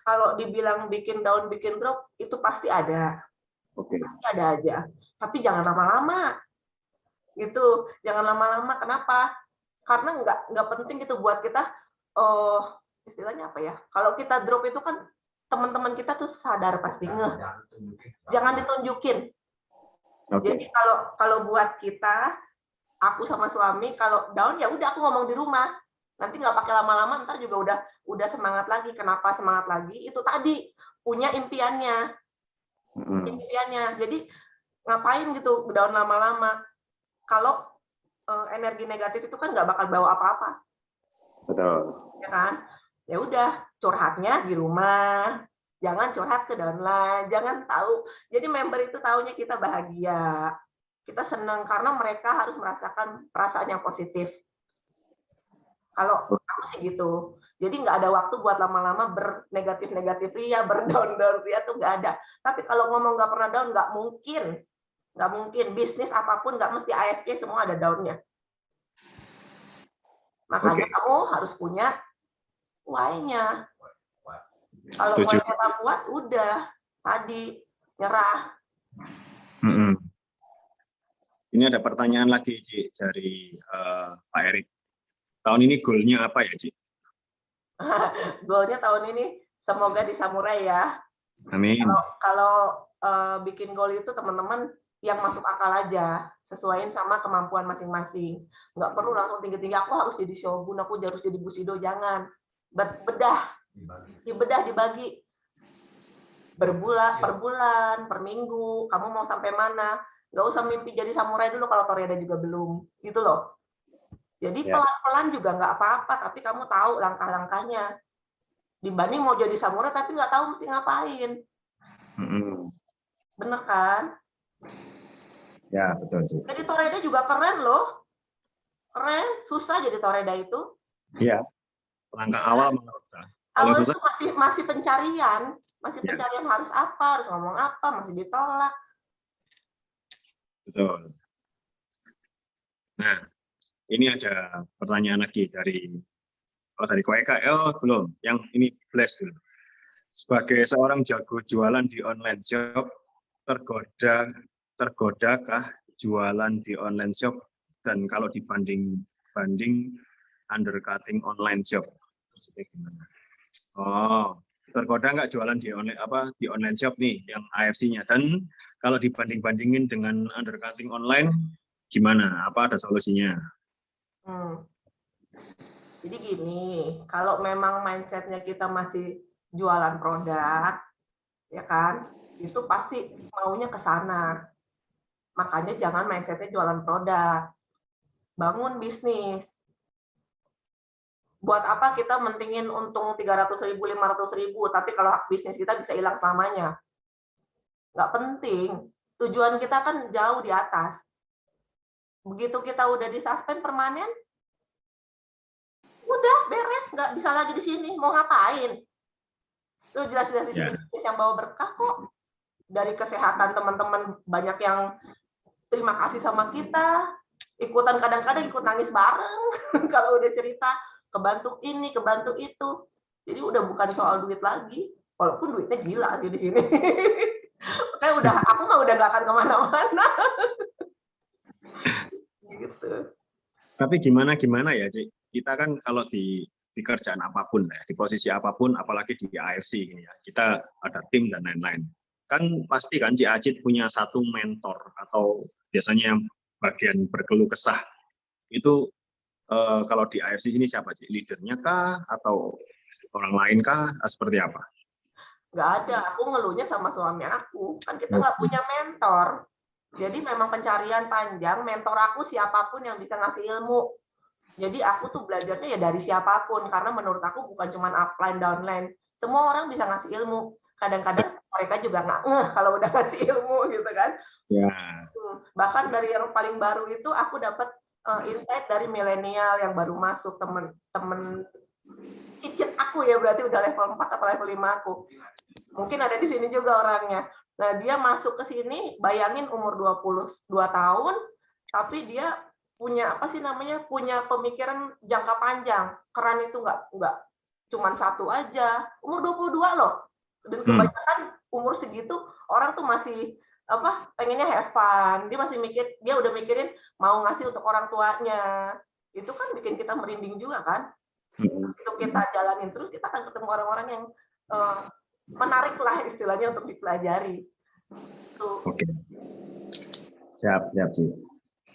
Kalau dibilang bikin down, bikin drop, itu pasti ada. Oke. Pasti ada aja. Tapi jangan lama-lama. Gitu, jangan lama-lama. Kenapa? Karena nggak penting gitu buat kita, istilahnya apa ya? Kalau kita drop itu kan teman-teman kita tuh sadar pasti ngeh. Jangan ditunjukin. Jadi kalau buat kita, aku sama suami kalau down ya udah aku ngomong di rumah. Nanti nggak pakai lama-lama, ntar juga udah semangat lagi. Kenapa semangat lagi? Itu tadi punya impiannya. Jadi ngapain gitu down lama-lama? Kalau energi negatif itu kan nggak bakal bawa apa-apa. Betul. Ya kan? Ya udah curhatnya di rumah. Jangan curhat ke downline, jangan tahu. Jadi member itu taunya kita bahagia, kita senang karena mereka harus merasakan perasaan yang positif. Kalau aku sih gitu. Jadi nggak ada waktu buat lama-lama bernegatif-negatif ria, berdown-down ria tuh nggak ada. Tapi kalau ngomong nggak pernah down, nggak mungkin. Bisnis apapun nggak mesti AFC semua ada down-nya. Makanya kamu harus punya why-nya. Kalau why-nya nggak kuat, udah tadi nyerah. Ini ada pertanyaan lagi, Cik, dari Pak Erik. Tahun ini goalnya apa ya, Cik? Goalnya tahun ini semoga di Samurai ya. Amin. Kalau bikin goal itu teman-teman yang masuk akal aja, sesuaiin sama kemampuan masing-masing. Nggak perlu langsung tinggi-tinggi, aku harus jadi Shogun, aku harus jadi Bushido, jangan. Dibagi. Per bulan, per minggu, kamu mau sampai mana. Nggak usah mimpi jadi samurai dulu kalau Toreda juga belum. Gitu loh. Jadi pelan-pelan juga nggak apa-apa, tapi kamu tahu langkah-langkahnya. Dibanding mau jadi samurai tapi nggak tahu mesti ngapain. Bener kan? Ya, betul sih. Jadi Toreda juga keren loh. Keren, susah jadi Toreda itu. Iya. Langkah awal menurut saya. Awal itu masih pencarian. Masih pencarian harus apa, harus ngomong apa, masih ditolak. Betul. Nah, ini ada pertanyaan lagi dari Koeka. Belum, yang ini flash dulu. Sebagai seorang jago jualan di online shop, tergodakah jualan di online shop, dan kalau dibanding undercutting online shop? Maksudnya gimana? Tergoda nggak jualan di online shop nih yang AFC-nya, dan kalau dibanding-bandingin dengan undercutting online gimana? Apa ada solusinya? Jadi gini, kalau memang mindset-nya kita masih jualan produk, ya kan, itu pasti maunya ke sana. Makanya jangan mindset-nya jualan produk, bangun bisnis. Buat apa kita mentingin untung 300.000, 500.000, tapi kalau hak bisnis kita bisa hilang selamanya? Nggak penting. Tujuan kita kan jauh di atas. Begitu kita udah disuspend permanen, udah beres, nggak bisa lagi di sini. Mau ngapain? Lu jelas-jelas di sini bisnis yang bawa berkah kok. Dari kesehatan teman-teman banyak yang terima kasih sama kita. Ikutan kadang-kadang ikut nangis bareng kalau udah cerita. Kebantu ini, kebantu itu. Jadi udah bukan soal duit lagi. Walaupun duitnya gila sih di sini. Kayak aku mah udah gak akan kemana-mana. Gitu. Tapi gimana ya, Cik? Kita kan kalau di kerjaan apapun, ya, di posisi apapun, apalagi di AFC ini ya, kita ada tim dan lain-lain. Kan pasti kan Cik Acit punya satu mentor atau biasanya yang bagian berkeluh kesah. Itu kalau di AFC ini siapa sih? Leadernya kah? Atau orang lain kah? Seperti apa? Nggak ada. Aku ngeluhnya sama suami aku. Kan kita nggak punya mentor. Jadi memang pencarian panjang. Mentor aku siapapun yang bisa ngasih ilmu. Jadi aku tuh belajarnya ya dari siapapun, karena menurut aku bukan cuma upline, downline. Semua orang bisa ngasih ilmu. Kadang-kadang mereka juga nggak ngeh kalau udah ngasih ilmu gitu kan. Ya. Bahkan dari yang paling baru itu aku dapat insight dari milenial yang baru masuk, temen-temen cicit aku ya, berarti udah level 4 atau level 5 aku. Mungkin ada di sini juga orangnya. Nah, dia masuk ke sini, bayangin umur 22 tahun, tapi dia punya apa sih namanya, punya pemikiran jangka panjang. Keren itu nggak cuman satu aja. Umur 22 loh. Dan kebanyakan umur segitu orang tuh masih apa, pengennya have fun. Dia masih dia udah mikirin mau ngasih untuk orang tuanya. Itu kan bikin kita merinding juga kan. Itu kita jalanin terus, kita akan ketemu orang-orang yang menarik lah istilahnya untuk dipelajari. Tuh. Oke. Siap, Ci.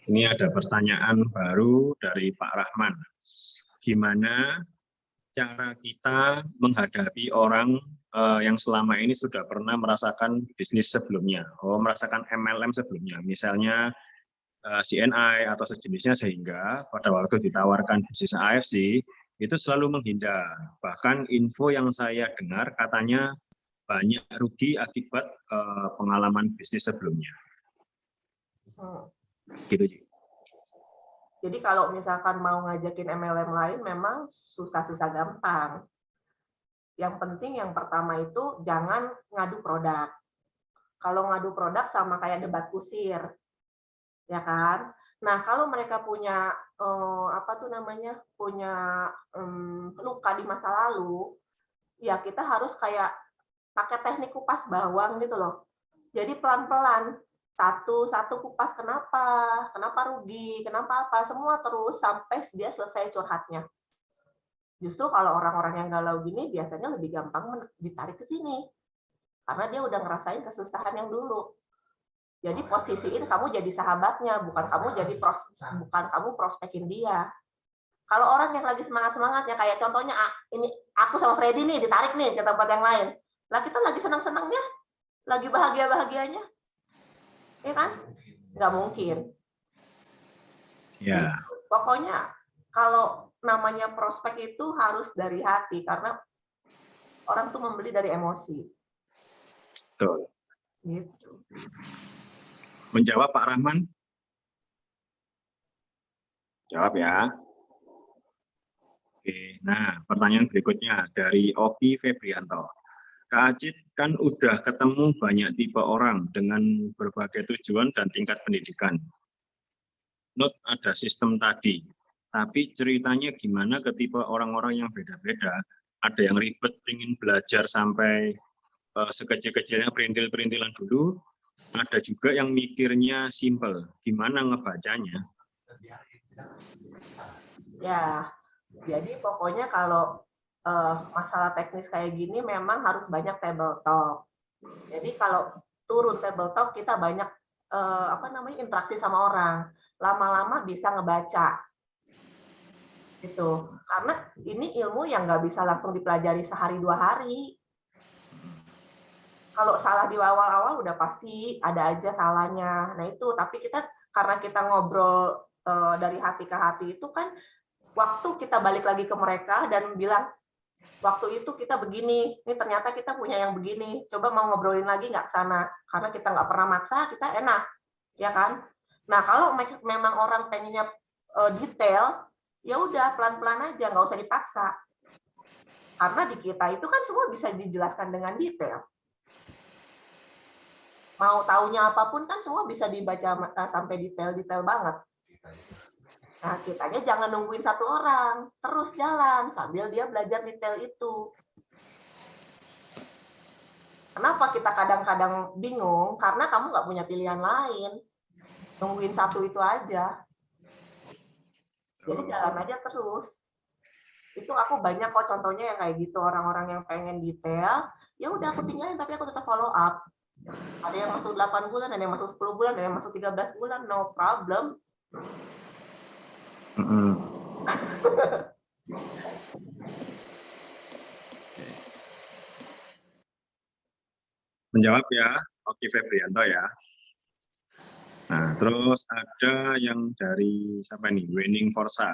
Ini ada pertanyaan baru dari Pak Rahman. Gimana cara kita menghadapi orang yang selama ini sudah pernah merasakan bisnis sebelumnya, merasakan MLM sebelumnya, misalnya CNI atau sejenisnya, sehingga pada waktu ditawarkan bisnis AFC, itu selalu menghindar. Bahkan info yang saya dengar katanya banyak rugi akibat pengalaman bisnis sebelumnya. Gitu, Ci. Jadi kalau misalkan mau ngajakin MLM lain memang susah-susah gampang. Yang penting yang pertama itu jangan ngadu produk. Kalau ngadu produk sama kayak debat kusir. Ya kan? Nah, kalau mereka punya punya luka di masa lalu, ya kita harus kayak pakai teknik kupas bawang gitu loh. Jadi pelan-pelan, satu kupas kenapa rugi, kenapa apa, semua terus sampai dia selesai curhatnya. Justru kalau orang-orang yang galau gini biasanya lebih gampang ditarik ke sini. Karena dia udah ngerasain kesusahan yang dulu. Jadi posisiin kamu jadi sahabatnya, bukan kamu prospekin dia. Kalau orang yang lagi semangat-semangatnya, kayak contohnya ini aku sama Freddy nih ditarik nih ke tempat yang lain. Lah kita lagi senang-senangnya, lagi bahagia-bahagianya. Ya kan? Nggak mungkin. Ya. Pokoknya kalau namanya prospek itu harus dari hati, karena orang tuh membeli dari emosi. Betul. Gitu. Menjawab Pak Rahman? Jawab ya. Oke, nah pertanyaan berikutnya dari Oki Febrianto. Kak Acit kan udah ketemu banyak tipe orang dengan berbagai tujuan dan tingkat pendidikan. Note ada sistem tadi, tapi ceritanya gimana ke tipe orang-orang yang beda-beda. Ada yang ribet, ingin belajar sampai sekecil-kecilnya perintil-perintilan dulu. Ada juga yang mikirnya simple, gimana ngebacanya? Ya, jadi pokoknya kalau masalah teknis kayak gini memang harus banyak tabletop. Jadi kalau turun tabletop kita banyak interaksi sama orang. Lama-lama bisa ngebaca. Gitu. Karena ini ilmu yang nggak bisa langsung dipelajari sehari 2 hari. Kalau salah di awal-awal udah pasti ada aja salahnya. Nah itu, tapi karena kita ngobrol dari hati ke hati itu kan, waktu kita balik lagi ke mereka dan bilang, waktu itu kita begini, ini ternyata kita punya yang begini, coba mau ngobrolin lagi nggak ke sana, karena kita nggak pernah maksa, kita enak, ya kan? Nah kalau memang orang pengennya detail, ya udah pelan-pelan aja, nggak usah dipaksa. Karena di kita itu kan semua bisa dijelaskan dengan detail. Mau taunya apapun kan semua bisa dibaca sampai detail-detail banget. Nah, kitanya jangan nungguin satu orang, terus jalan sambil dia belajar detail itu. Kenapa kita kadang-kadang bingung? Karena kamu nggak punya pilihan lain. Nungguin satu itu aja. Jadi jalan aja terus. Itu aku banyak kok contohnya yang kayak gitu, orang-orang yang pengen detail, ya udah aku tinggalin tapi aku tetap follow up. Ada yang masuk 8 bulan, ada yang masuk 10 bulan, ada yang masuk 13 bulan, no problem. Menjawab ya, Oki Febrianto ya. Nah, terus ada yang dari siapa nih? Winning Forza.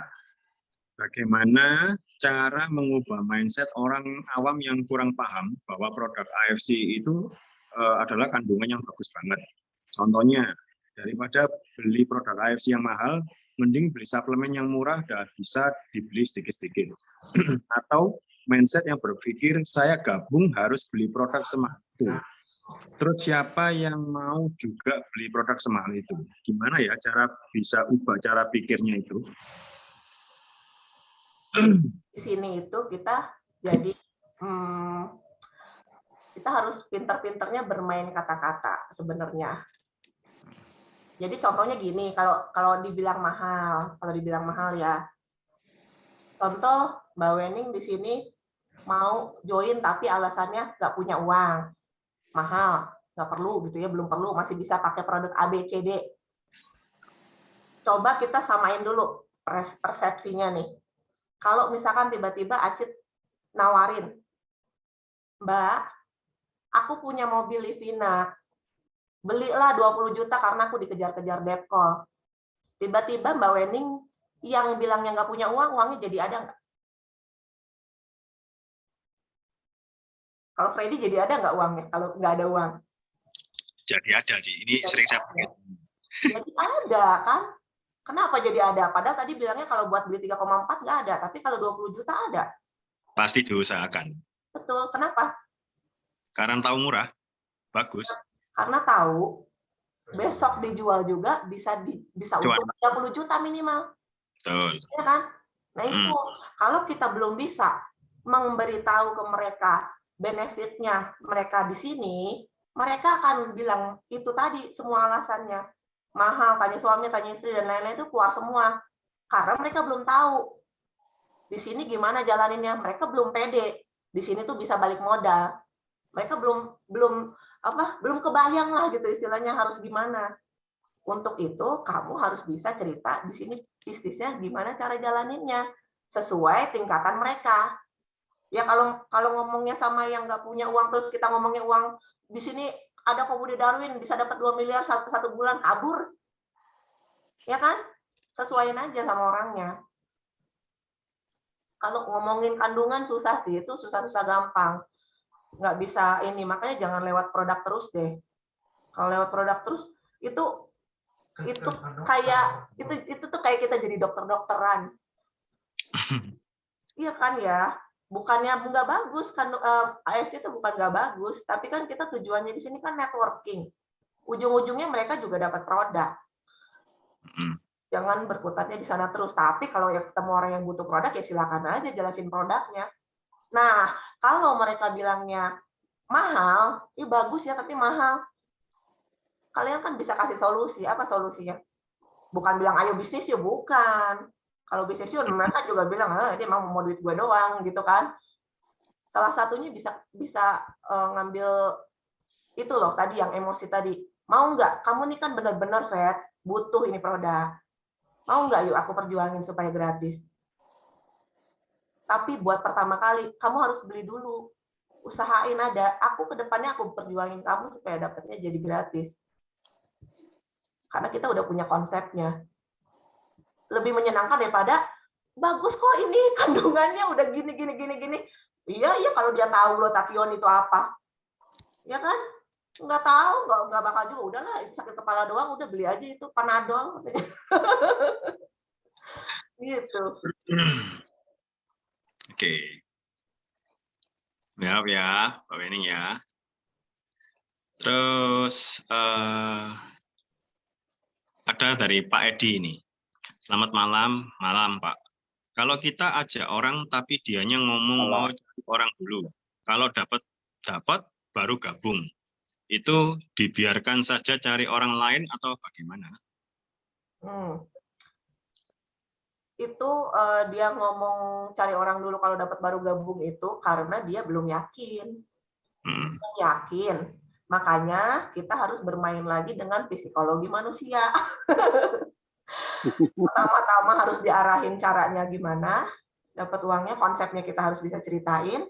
bagaimana cara mengubah mindset orang awam yang kurang paham bahwa produk AFC itu adalah kandungan yang bagus banget. Contohnya, daripada beli produk AFC yang mahal, mending beli suplemen yang murah dan bisa dibeli sedikit-sedikit. Atau mindset yang berpikir, saya gabung harus beli produk semahal itu. Terus siapa yang mau juga beli produk semahal itu? Gimana ya cara bisa ubah cara pikirnya itu? Di sini itu kita jadi kita harus pinter-pinternya bermain kata-kata sebenarnya. Jadi contohnya gini, kalau dibilang mahal ya. Contoh Mbak Wening di sini mau join tapi alasannya nggak punya uang, mahal, nggak perlu gitu ya, belum perlu, masih bisa pakai produk A, B, C, D. Coba kita samain dulu persepsinya nih. Kalau misalkan tiba-tiba Acit nawarin, Mbak, aku punya mobil Livina, belilah 20 juta karena aku dikejar-kejar Depkol. Tiba-tiba Mbak Wening yang bilangnya nggak punya uang, uangnya jadi ada nggak? Kalau Freddy jadi ada nggak uangnya kalau nggak ada uang? Jadi ada, ini Jadi sering saya pakai. Jadi ada kan? Kenapa jadi ada? Padahal tadi bilangnya kalau buat beli 3,4 nggak ada, tapi kalau 20 juta ada. Pasti diusahakan. Betul. Kenapa? Karena tahu murah, bagus. Karena tahu besok dijual juga bisa untung 30 juta minimal. Betul. Ya kan? Nah itu kalau kita belum bisa memberitahu ke mereka benefitnya mereka di sini, mereka akan bilang itu tadi semua alasannya. Mahal, tanya suami, tanya istri, dan lain-lain itu keluar semua. Karena mereka belum tahu di sini gimana jalaninnya, mereka belum pede. Di sini tuh bisa balik modal. Mereka belum kebayang lah gitu istilahnya harus gimana. Untuk itu kamu harus bisa cerita di sini bisnisnya gimana cara jalaninnya sesuai tingkatan mereka. Ya kalau ngomongnya sama yang nggak punya uang terus kita ngomongnya uang di sini ada Komudi Darwin bisa dapat 2 miliar satu bulan kabur. Ya kan? Sesuaiin aja sama orangnya. Kalau ngomongin kandungan susah sih, itu susah-susah gampang. Nggak bisa ini, makanya jangan lewat produk terus deh. Kalau lewat produk terus itu kayak itu tuh kayak kita jadi dokter-dokteran. Iya kan ya? Bukannya nggak bagus kan AFC itu bukan nggak bagus, tapi kan kita tujuannya di sini kan networking. Ujung-ujungnya mereka juga dapat produk. Jangan berkutatnya di sana terus. Tapi kalau ya ketemu orang yang butuh produk ya silakan aja jelasin produknya. Nah, kalau mereka bilangnya mahal, ini bagus ya tapi mahal. Kalian kan bisa kasih solusi. Apa solusinya? Bukan bilang ayo bisnis ya, bukan. Kalau bisnis yuk mereka juga bilang, dia mau duit gue doang gitu kan. Salah satunya bisa ngambil itu loh tadi yang emosi tadi. Mau nggak? Kamu nih kan benar-benar butuh ini produk. Mau nggak yuk aku perjuangin supaya gratis. Tapi buat pertama kali kamu harus beli dulu. Usahain ada. Aku kedepannya aku perjuangin kamu supaya dapatnya jadi gratis. Karena kita udah punya konsepnya. Lebih menyenangkan daripada bagus kok ini kandungannya udah gini. Iya kalau dia tahu glutathione itu apa. Ya kan? Nggak tahu, nggak bakal juga. Udahlah, sakit kepala doang, udah beli aja itu Panadol. Gitu. Oke. Maaf ya, Pak Wening ya. Terus ada dari Pak Edi ini. Selamat malam Pak. Kalau kita ajak orang tapi dianya ngomong mau cari orang dulu. Kalau dapat baru gabung. Itu dibiarkan saja cari orang lain atau bagaimana? Itu dia ngomong cari orang dulu kalau dapat baru gabung itu karena dia belum yakin. Yakin. Makanya kita harus bermain lagi dengan psikologi manusia. Pertama-tama harus diarahin caranya gimana, dapat uangnya, konsepnya kita harus bisa ceritain,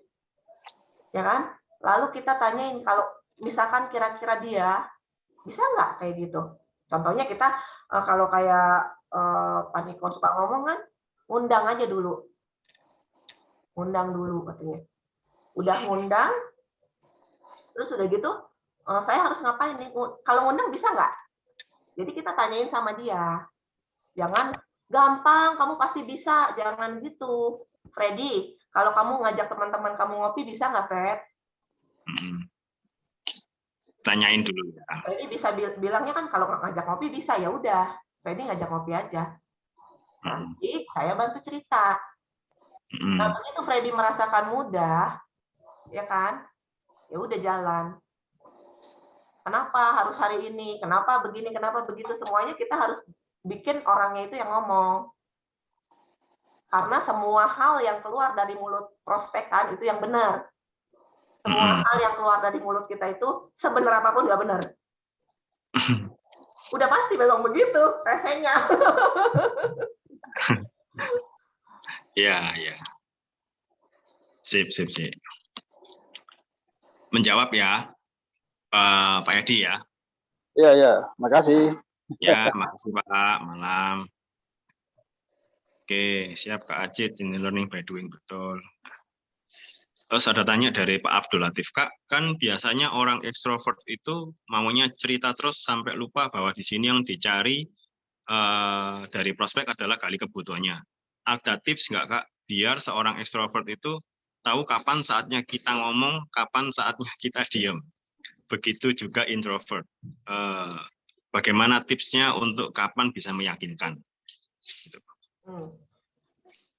ya kan? Lalu kita tanyain kalau misalkan kira-kira dia bisa nggak kayak gitu. Contohnya kita kalau kayak Pak Niko suka ngomong kan, undang aja dulu. Undang dulu katanya. Udah ngundang, terus udah gitu, saya harus ngapain nih? Kalau ngundang bisa nggak? Jadi kita tanyain sama dia. Jangan gampang, kamu pasti bisa. Jangan gitu. Freddy, kalau kamu ngajak teman-teman kamu ngopi, bisa nggak, Fred? Tanyain dulu ya. Freddy bisa bilangnya kan kalau ngajak ngopi bisa, ya udah. Freddy ngajak ngopi aja. Nanti saya bantu cerita. Nah, begitu Freddy merasakan mudah, ya kan? Ya udah jalan. Kenapa harus hari ini? Kenapa begini? Kenapa begitu? Semuanya kita harus bikin orangnya itu yang ngomong. Karena semua hal yang keluar dari mulut prospekan itu yang benar. Semua hal yang keluar dari mulut kita itu sebenar apapun nggak benar. Udah pasti memang begitu rasanya. Iya, iya. Sip. Menjawab ya, Pak Edi ya. Iya, makasih. Ya, makasih Pak. Malam. Oke, siap Kak Acit. Ini learning by doing, betul. Terus ada tanya dari Pak Abdul Latif. Kak, kan biasanya orang ekstrovert itu maunya cerita terus sampai lupa bahwa di sini yang dicari dari prospek adalah gali kebutuhannya. Ada tips nggak Kak, biar seorang ekstrovert itu tahu kapan saatnya kita ngomong, kapan saatnya kita diam. Begitu juga introvert. Bagaimana tipsnya untuk kapan bisa meyakinkan?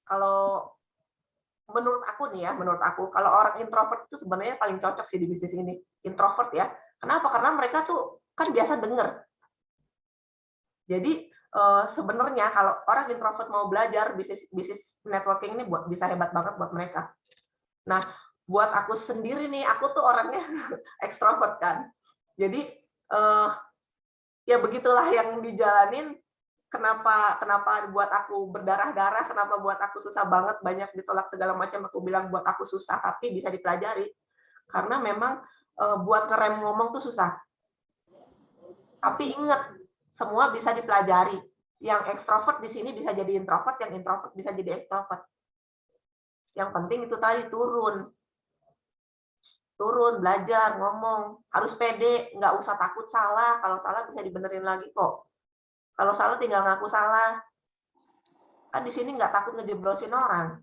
Kalau menurut aku nih ya, kalau orang introvert itu sebenarnya paling cocok sih di bisnis ini. Introvert ya. Kenapa? Karena mereka tuh kan biasa denger. Jadi sebenarnya kalau orang introvert mau belajar bisnis networking ini bisa hebat banget buat mereka. Nah, buat aku sendiri nih, aku tuh orangnya ekstrovert kan. Jadi ya begitulah yang dijalanin. Kenapa buat aku berdarah-darah, kenapa buat aku susah banget, banyak ditolak segala macam, aku bilang buat aku susah, tapi bisa dipelajari. Karena memang buat ngerem ngomong tuh susah. Tapi ingat, semua bisa dipelajari. Yang ekstrovert di sini bisa jadi introvert, yang introvert bisa jadi ekstrovert. Yang penting itu tadi turun, belajar, ngomong, harus pede, nggak usah takut salah. Kalau salah bisa dibenerin lagi kok. Kalau salah tinggal ngaku salah. Kan di sini nggak takut ngejeblosin orang.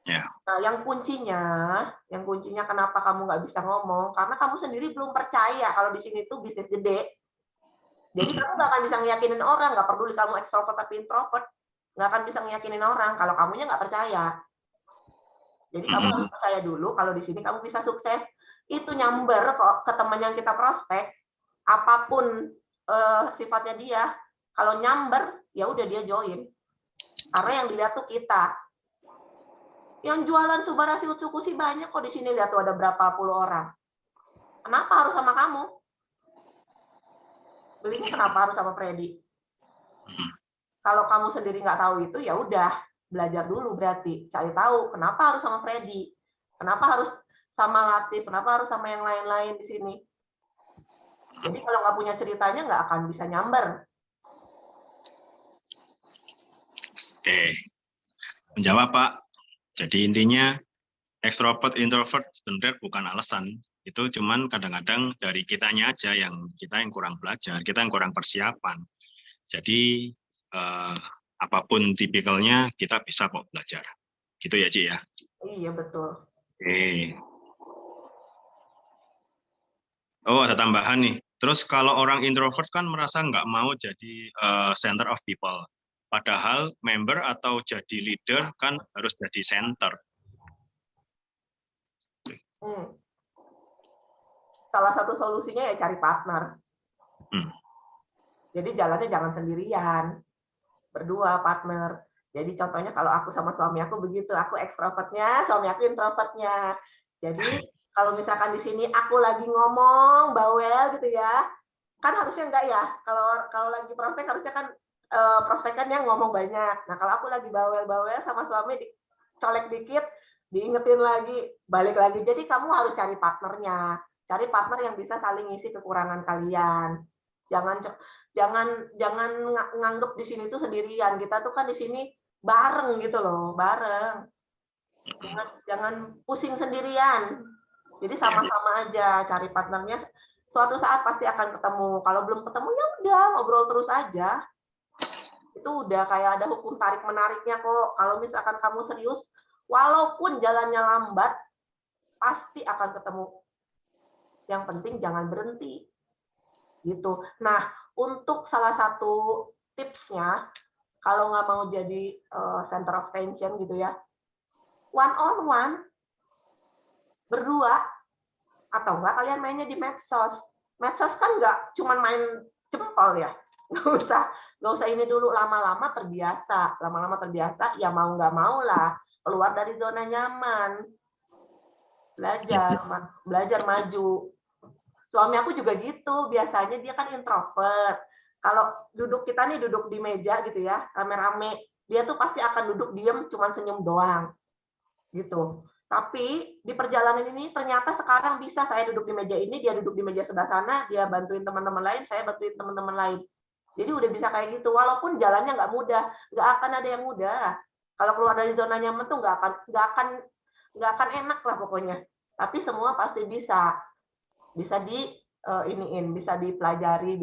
Ya. Nah, yang kuncinya kenapa kamu nggak bisa ngomong? Karena kamu sendiri belum percaya kalau di sini tuh bisnis gede. Jadi kamu nggak akan bisa ngeyakinin orang, nggak peduli kamu ekstrovert tapi introvert, nggak akan bisa ngeyakinin orang kalau kamunya nggak percaya. Jadi kamu harus percaya dulu kalau di sini kamu bisa sukses. Itu nyamber kok ke teman yang kita prospek, apapun sifatnya dia, kalau nyamber ya udah dia join. Karena yang dilihat tuh kita. Yang jualan Subarasi Utsukushi banyak kok di sini, lihat tuh ada berapa puluh orang. Kenapa harus sama kamu? Belinya kenapa harus sama Freddy? Kalau kamu sendiri nggak tahu itu, ya udah belajar dulu berarti. Cari tahu kenapa harus sama Freddy, kenapa harus sama Latif, kenapa harus sama yang lain-lain di sini. Jadi kalau nggak punya ceritanya nggak akan bisa nyamber. Oke, menjawab Pak. Jadi intinya ekstrovert, introvert sebenarnya bukan alasan. Itu cuman kadang-kadang dari kitanya aja yang kurang belajar, kita yang kurang persiapan. Jadi apapun tipikalnya kita bisa kok belajar. Gitu ya, Ci ya? Iya, betul. Oke. Oh, ada tambahan nih. Terus kalau orang introvert kan merasa nggak mau jadi center of people. Padahal member atau jadi leader kan harus jadi center. Salah satu solusinya ya cari partner. Jadi jalannya jangan sendirian, berdua partner. Jadi contohnya kalau aku sama suami aku begitu, aku ekstrovertnya, suami aku introvertnya. Jadi kalau misalkan di sini aku lagi ngomong bawel gitu ya, kan harusnya enggak ya. Kalau lagi prospek harusnya kan prospekan yang ngomong banyak. Nah kalau aku lagi bawel-bawel sama suami dicolek dikit, diingetin lagi, balik lagi. Jadi kamu harus cari partnernya, cari partner yang bisa saling ngisi kekurangan kalian. Jangan nganggep di sini tuh sendirian. Kita tuh kan di sini bareng gitu loh, bareng. Jangan pusing sendirian. Jadi sama-sama aja cari partnernya. Suatu saat pasti akan ketemu. Kalau belum ketemu ya udah ngobrol terus aja. Itu udah kayak ada hukum tarik menariknya kok. Kalau misalkan kamu serius, walaupun jalannya lambat, pasti akan ketemu. Yang penting jangan berhenti. Gitu. Nah, untuk salah satu tipsnya, kalau nggak mau jadi center of tension gitu ya, one on one, berdua, atau enggak kalian mainnya di medsos. Medsos kan nggak cuma main jempol ya, nggak usah ini dulu, lama-lama terbiasa, ya mau nggak mau lah keluar dari zona nyaman, belajar maju. Suami aku juga gitu, biasanya dia kan introvert. Kalau kita duduk di meja gitu ya, rame-rame, dia tuh pasti akan duduk diem, cuma senyum doang, gitu. Tapi di perjalanan ini ternyata sekarang bisa saya duduk di meja ini, dia duduk di meja sebelah sana, dia bantuin teman-teman lain, saya bantuin teman-teman lain. Jadi udah bisa kayak gitu, walaupun jalannya nggak mudah, nggak akan ada yang mudah. Kalau keluar dari zona nyaman tuh nggak akan enak lah pokoknya. Tapi semua pasti bisa bisa dipelajari,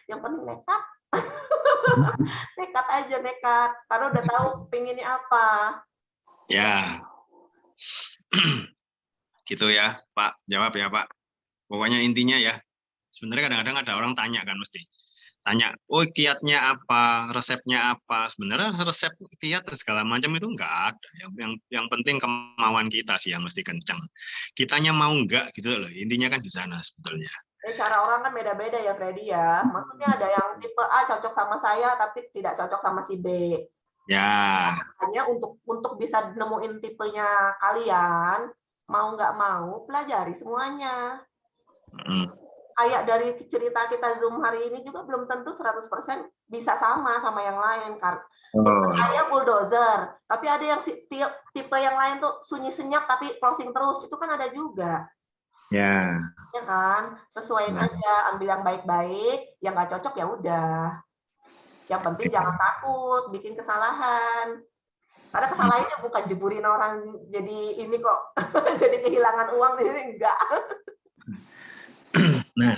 yang penting nekat. Nekat aja, nekat. Karena udah tahu pengennya apa. Ya. Gitu ya, Pak. Jawab ya, Pak. Pokoknya intinya ya, sebenarnya kadang-kadang ada orang tanya kan mesti. Tanya, oh kiatnya apa, resepnya apa. Sebenarnya resep kiat segala macam itu enggak ada. Yang penting kemauan kita sih yang mesti kencang. Kitanya mau enggak gitu loh. Intinya kan di sana sebetulnya. Cara orang kan beda-beda ya, Freddy ya. Maksudnya ada yang tipe A cocok sama saya, tapi tidak cocok sama si B. Ya. Makanya untuk bisa nemuin tipenya kalian, mau nggak mau, pelajari semuanya. Kayak dari cerita kita Zoom hari ini juga belum tentu 100% bisa sama yang lain. Saya bulldozer, tapi ada yang tipe yang lain tuh sunyi senyap tapi closing terus. Itu kan ada juga. Ya. Ya kan? Sesuaiin aja, ambil yang baik-baik, yang nggak cocok ya udah. Yang penting jangan takut bikin kesalahan. Karena kesalahannya bukan jeburin orang jadi ini kok, jadi kehilangan uang, ini enggak. Nah,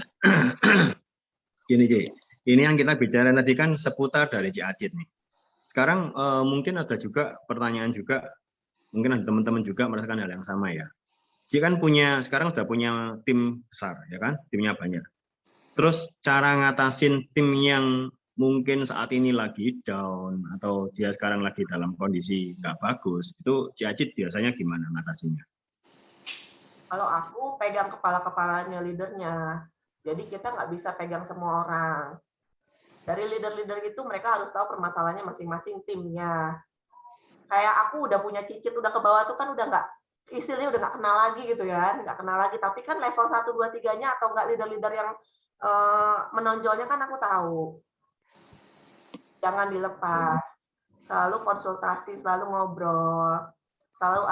gini Ki, ini yang kita bicara tadi kan seputar dari Cik Acit nih. Sekarang mungkin ada juga pertanyaan juga, mungkin ada teman-teman juga merasakan hal yang sama ya. Cik kan sekarang sudah punya tim besar ya kan, timnya banyak. Terus cara ngatasin tim yang mungkin saat ini lagi down atau dia sekarang lagi dalam kondisi nggak bagus, itu Cik Acit biasanya gimana ngatasinnya? Kalau aku pegang kepala-kepalanya leadernya, jadi kita nggak bisa pegang semua orang. Dari leader-leader itu mereka harus tahu permasalahannya masing-masing timnya. Kayak aku udah punya cicit, udah ke bawah tuh kan udah nggak, istilahnya udah nggak kenal lagi gitu ya, nggak kenal lagi. Tapi kan level 1, 2, 3-nya atau nggak leader-leader yang menonjolnya kan aku tahu. Jangan dilepas, selalu konsultasi, selalu ngobrol, selalu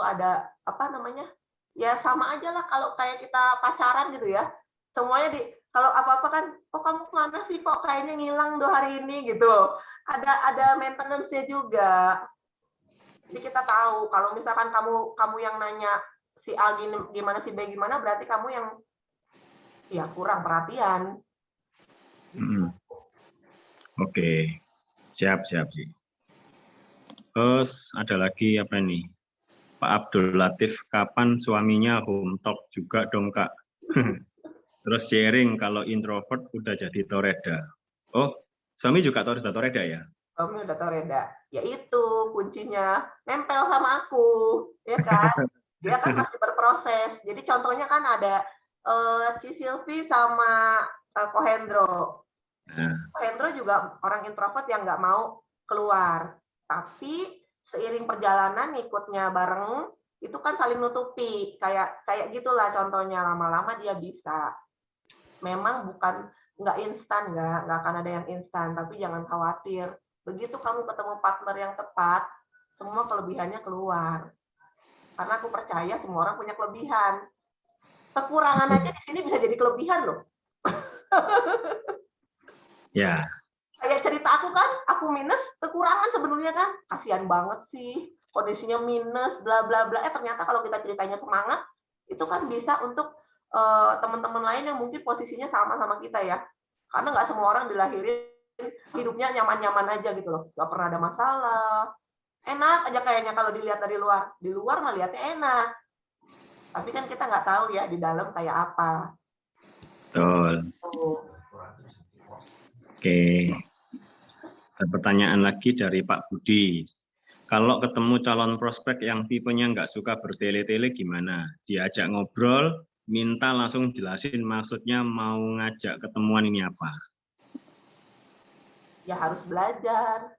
ada apa namanya, ya sama aja lah kalau kayak kita pacaran gitu ya, semuanya kalau apa-apa kan, oh kamu kemana sih kok kayaknya ngilang 2 hari ini gitu, ada maintenance-nya juga. Jadi kita tahu kalau misalkan kamu yang nanya si A gimana, si B gimana, berarti kamu yang ya kurang perhatian. Oke, siap sih. Terus ada lagi apa nih? Pak Abdul Latif, kapan suaminya home talk juga dong Kak? Terus sharing kalau introvert udah jadi toreda. Oh, suami juga sudah toreda ya? Suami udah toreda. Ya itu kuncinya, nempel sama aku, ya kan? Dia kan masih berproses. Jadi contohnya kan ada Ci Silvi sama Kohendro. Kohendro juga orang introvert yang nggak mau keluar. Tapi seiring perjalanan ngikutnya bareng, itu kan saling nutupi. Kayak gitulah contohnya, lama-lama dia bisa. Memang nggak instan, nggak akan ada yang instan. Tapi jangan khawatir. Begitu kamu ketemu partner yang tepat, semua kelebihannya keluar. Karena aku percaya semua orang punya kelebihan. Kekurangan aja di sini bisa jadi kelebihan loh. Ya, Kayak cerita aku kan, aku minus, kekurangan sebenarnya kan. Kasihan banget sih, kondisinya minus, bla bla bla. Ternyata kalau kita ceritanya semangat, itu kan bisa untuk teman-teman lain yang mungkin posisinya sama-sama kita ya. Karena nggak semua orang dilahirin hidupnya nyaman-nyaman aja gitu loh. Nggak pernah ada masalah. Enak aja kayaknya kalau dilihat dari luar. Di luar mah lihatnya enak. Tapi kan kita nggak tahu ya di dalam kayak apa. Betul. Oke. Ada pertanyaan lagi dari Pak Budi. Kalau ketemu calon prospek yang tipenya nggak suka bertele-tele gimana? Diajak ngobrol, minta langsung jelasin maksudnya mau ngajak ketemuan ini apa? Ya harus belajar.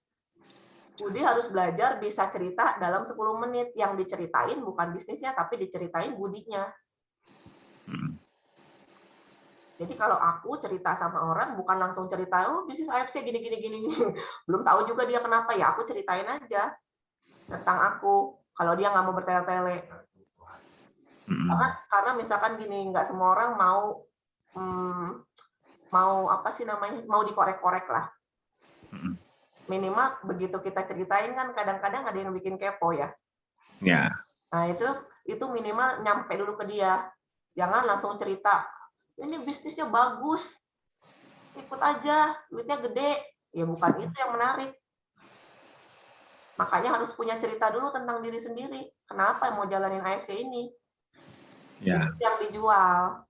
Budi harus belajar bisa cerita dalam 10 menit. Yang diceritain bukan bisnisnya, tapi diceritain Budinya. Jadi kalau aku cerita sama orang, bukan langsung cerita, oh bisnis AFC gini. Belum tahu juga dia kenapa, ya aku ceritain aja tentang aku. Kalau dia nggak mau bertele-tele. Karena misalkan gini, nggak semua orang mau apa sih namanya, mau dikorek-korek lah. Minimal begitu kita ceritain kan kadang-kadang ada yang bikin kepo ya. Ya. Nah itu minimal nyampe dulu ke dia. Jangan langsung cerita, ini bisnisnya bagus, ikut aja, duitnya gede. Ya bukan itu yang menarik. Makanya harus punya cerita dulu tentang diri sendiri. Kenapa mau jalanin AFC ini? Ya. Itu yang dijual.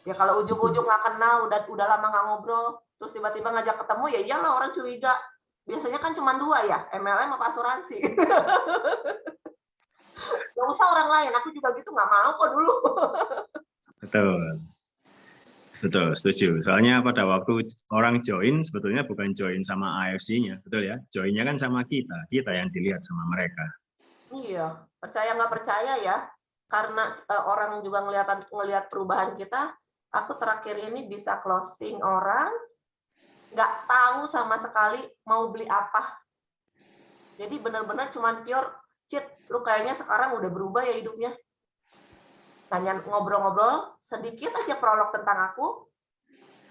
Ya kalau ujung-ujung nggak kenal, udah lama nggak ngobrol, terus tiba-tiba ngajak ketemu, ya iyalah orang curiga. Biasanya kan cuma 2 ya, MLM apa asuransi. Nggak usah orang lain, aku juga gitu nggak mau kok dulu. Betul, setuju. Soalnya pada waktu orang join, sebetulnya bukan join sama AFC-nya, betul ya? Join-nya kan sama kita yang dilihat sama mereka. Iya, percaya nggak percaya ya, karena orang juga ngelihat perubahan kita. Aku terakhir ini bisa closing orang, nggak tahu sama sekali mau beli apa. Jadi benar-benar cuman pure, Cit, lu kayaknya sekarang udah berubah ya hidupnya. Tanya ngobrol-ngobrol, sedikit aja prolog tentang aku,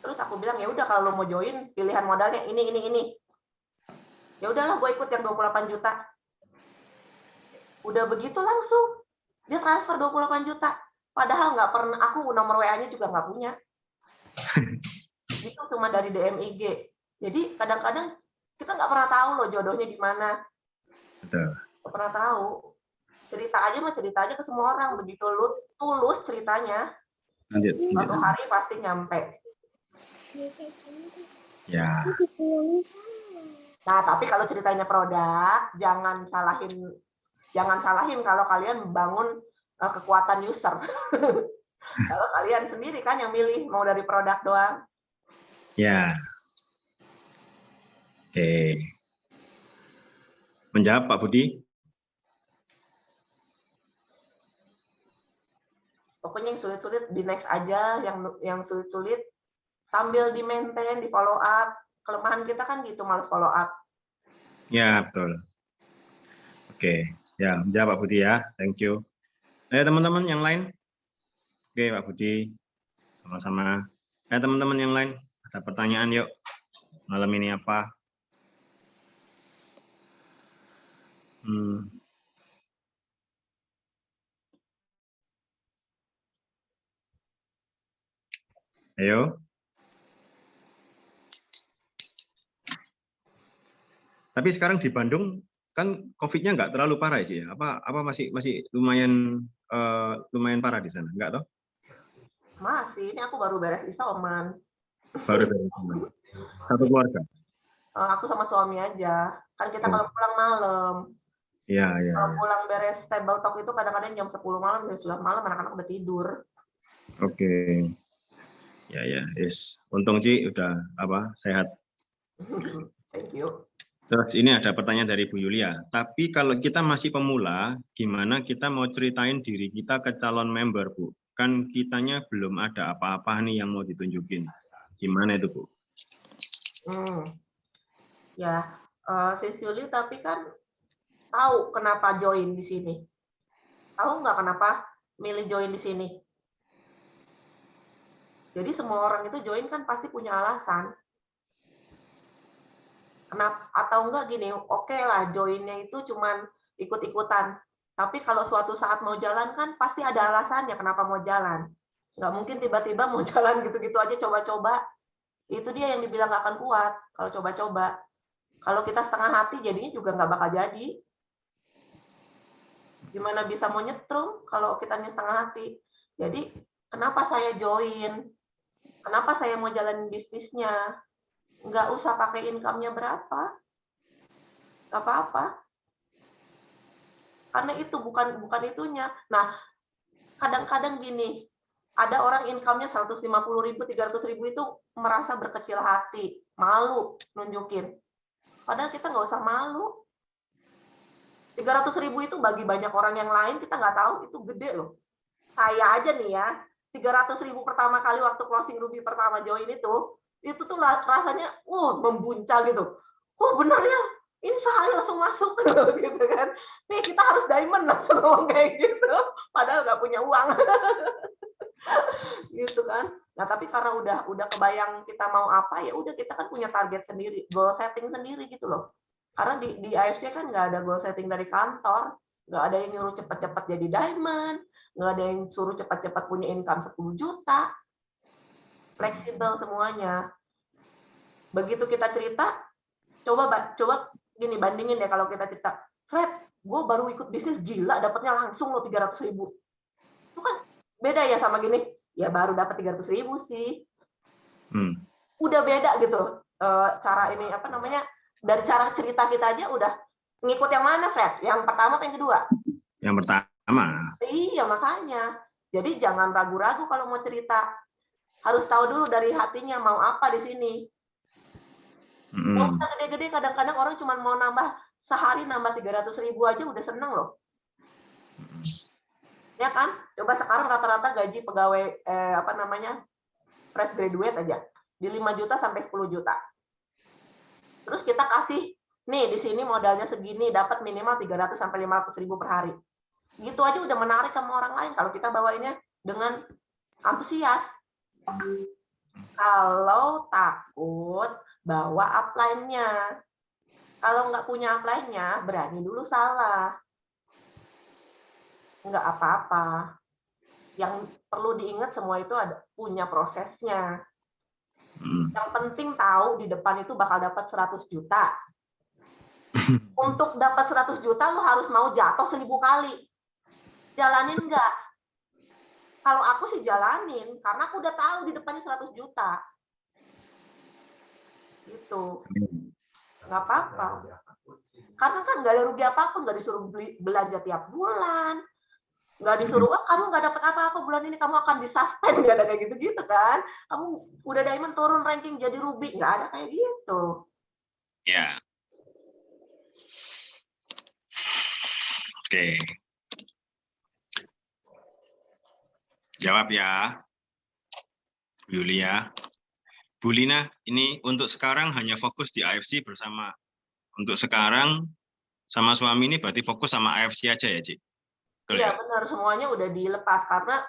terus aku bilang ya udah kalau lu mau join, pilihan modalnya ini. Ya udahlah, gue ikut yang 28 juta. Udah begitu langsung dia transfer 28 juta. Padahal nggak pernah, aku nomor WA-nya juga nggak punya. Itu cuma dari DM IG. Jadi kadang-kadang kita nggak pernah tahu loh jodohnya di mana. Betul. Nggak pernah tahu. Cerita aja ke semua orang. Begitu lu tulus ceritanya, suatu hari pasti nyampe. Ya. Nah, tapi kalau ceritanya produk, jangan salahin kalau kalian bangun kekuatan user. Kalau kalian sendiri kan yang milih mau dari produk doang. Ya. Oke. Menjawab Pak Budi? Pokoknya yang sulit-sulit di next aja, yang sulit-sulit sambil di maintain, di follow up. Kelemahan kita kan gitu, malas follow up. Ya, betul. Oke, ya menjawab Pak Budi ya, thank you. Teman-teman yang lain? Oke Pak Budi, sama-sama. Teman-teman yang lain, ada pertanyaan yuk. Malam ini apa? Ayo. Tapi sekarang di Bandung kan COVID-nya nggak terlalu parah sih ya? Apa masih lumayan parah di sana? Nggak toh? Masih, ini aku baru beres isoman. Baru beres isoman. Satu keluarga? Aku sama suami aja. Kan kita kalau pulang malam. Iya. Kalau pulang beres table talk itu kadang-kadang jam 10 malam, jam 9 malam anak-anak udah tidur. Oke. Ya, yes. Untung Ci udah sehat. Thank you. Terus ini ada pertanyaan dari Bu Yulia. Tapi kalau kita masih pemula, gimana kita mau ceritain diri kita ke calon member, Bu? Kan kitanya belum ada apa-apa nih yang mau ditunjukin. Gimana itu, Bu? Ya, Sis Yuli tapi kan tahu kenapa join di sini. Tahu nggak kenapa milih join di sini? Jadi semua orang itu join kan pasti punya alasan. Kenapa? Atau enggak gini, oke lah joinnya itu cuman ikut-ikutan. Tapi kalau suatu saat mau jalan kan pasti ada alasannya kenapa mau jalan. Nggak mungkin tiba-tiba mau jalan gitu-gitu aja coba-coba. Itu dia yang dibilang nggak akan kuat kalau coba-coba. Kalau kita setengah hati jadinya juga nggak bakal jadi. Gimana bisa mau nyetrum kalau kitanya setengah hati. Jadi kenapa saya join? Kenapa saya mau jalanin bisnisnya? Nggak usah pakai income-nya berapa. Nggak apa-apa. Karena itu bukan itunya. Nah, kadang-kadang gini, ada orang income-nya 150.000, 300.000 itu merasa berkecil hati, malu nunjukin. Padahal kita nggak usah malu. 300.000 itu bagi banyak orang yang lain kita nggak tahu itu gede loh. Saya aja nih ya, 300.000 pertama kali waktu closing Ruby pertama join itu tuh rasanya membuncah gitu. Oh bener ya, ini saya langsung masuk gitu kan. Nih kita harus diamond langsung ngomong kayak gitu, padahal nggak punya uang. Gitu kan. Nah tapi karena udah kebayang kita mau apa, ya udah kita kan punya target sendiri, goal setting sendiri gitu loh. Karena di AFC kan nggak ada goal setting dari kantor, nggak ada yang nyuruh cepat-cepat jadi diamond, nggak ada yang suruh cepat-cepat punya income 10 juta. Fleksibel semuanya. Begitu kita cerita, coba gini, bandingin ya kalau kita cerita, Fred, gue baru ikut bisnis gila, dapatnya langsung lo 300.000. Itu kan beda ya sama gini, ya baru dapat 300.000 sih. Udah beda gitu. Cara ini apa namanya? Dari cara cerita kita aja udah ngikut yang mana, Fred? Yang pertama atau yang kedua? Yang pertama. Iya, makanya. Jadi jangan ragu-ragu kalau mau cerita. Harus tahu dulu dari hatinya mau apa di sini. Mau kita gede-gede, kadang-kadang orang cuma mau nambah sehari nambah 300.000 aja udah seneng loh. Ya kan? Coba sekarang rata-rata gaji pegawai fresh graduate aja di 5 juta sampai 10 juta. Terus kita kasih nih di sini modalnya segini, dapat minimal 300 sampai 500.000 per hari. Gitu aja udah menarik sama orang lain kalau kita bawainnya dengan antusias. Kalau takut, bawa upline-nya. Kalau nggak punya upline-nya, berani dulu salah. Nggak apa-apa. Yang perlu diingat semua itu punya prosesnya. Yang penting tahu di depan itu bakal dapat 100 juta. Untuk dapat 100 juta, lu harus mau jatuh 1000 kali. Jalanin nggak? Kalau aku sih jalanin, karena aku udah tahu di depannya 100 juta. Gitu. Nggak apa-apa. Karena kan nggak ada rugi apapun, nggak disuruh belanja tiap bulan. Nggak disuruh, kamu nggak dapat apa-apa bulan ini, kamu akan disuspend, nggak ada kayak gitu-gitu kan. Kamu udah diamond turun ranking jadi ruby, nggak ada kayak gitu. Ya. Oke. Jawab ya, Bu Yulia. Bu Lina, ini untuk sekarang hanya fokus di AFC bersama. Untuk sekarang sama suami ini berarti fokus sama AFC aja ya, Cik? Iya benar, semuanya udah dilepas karena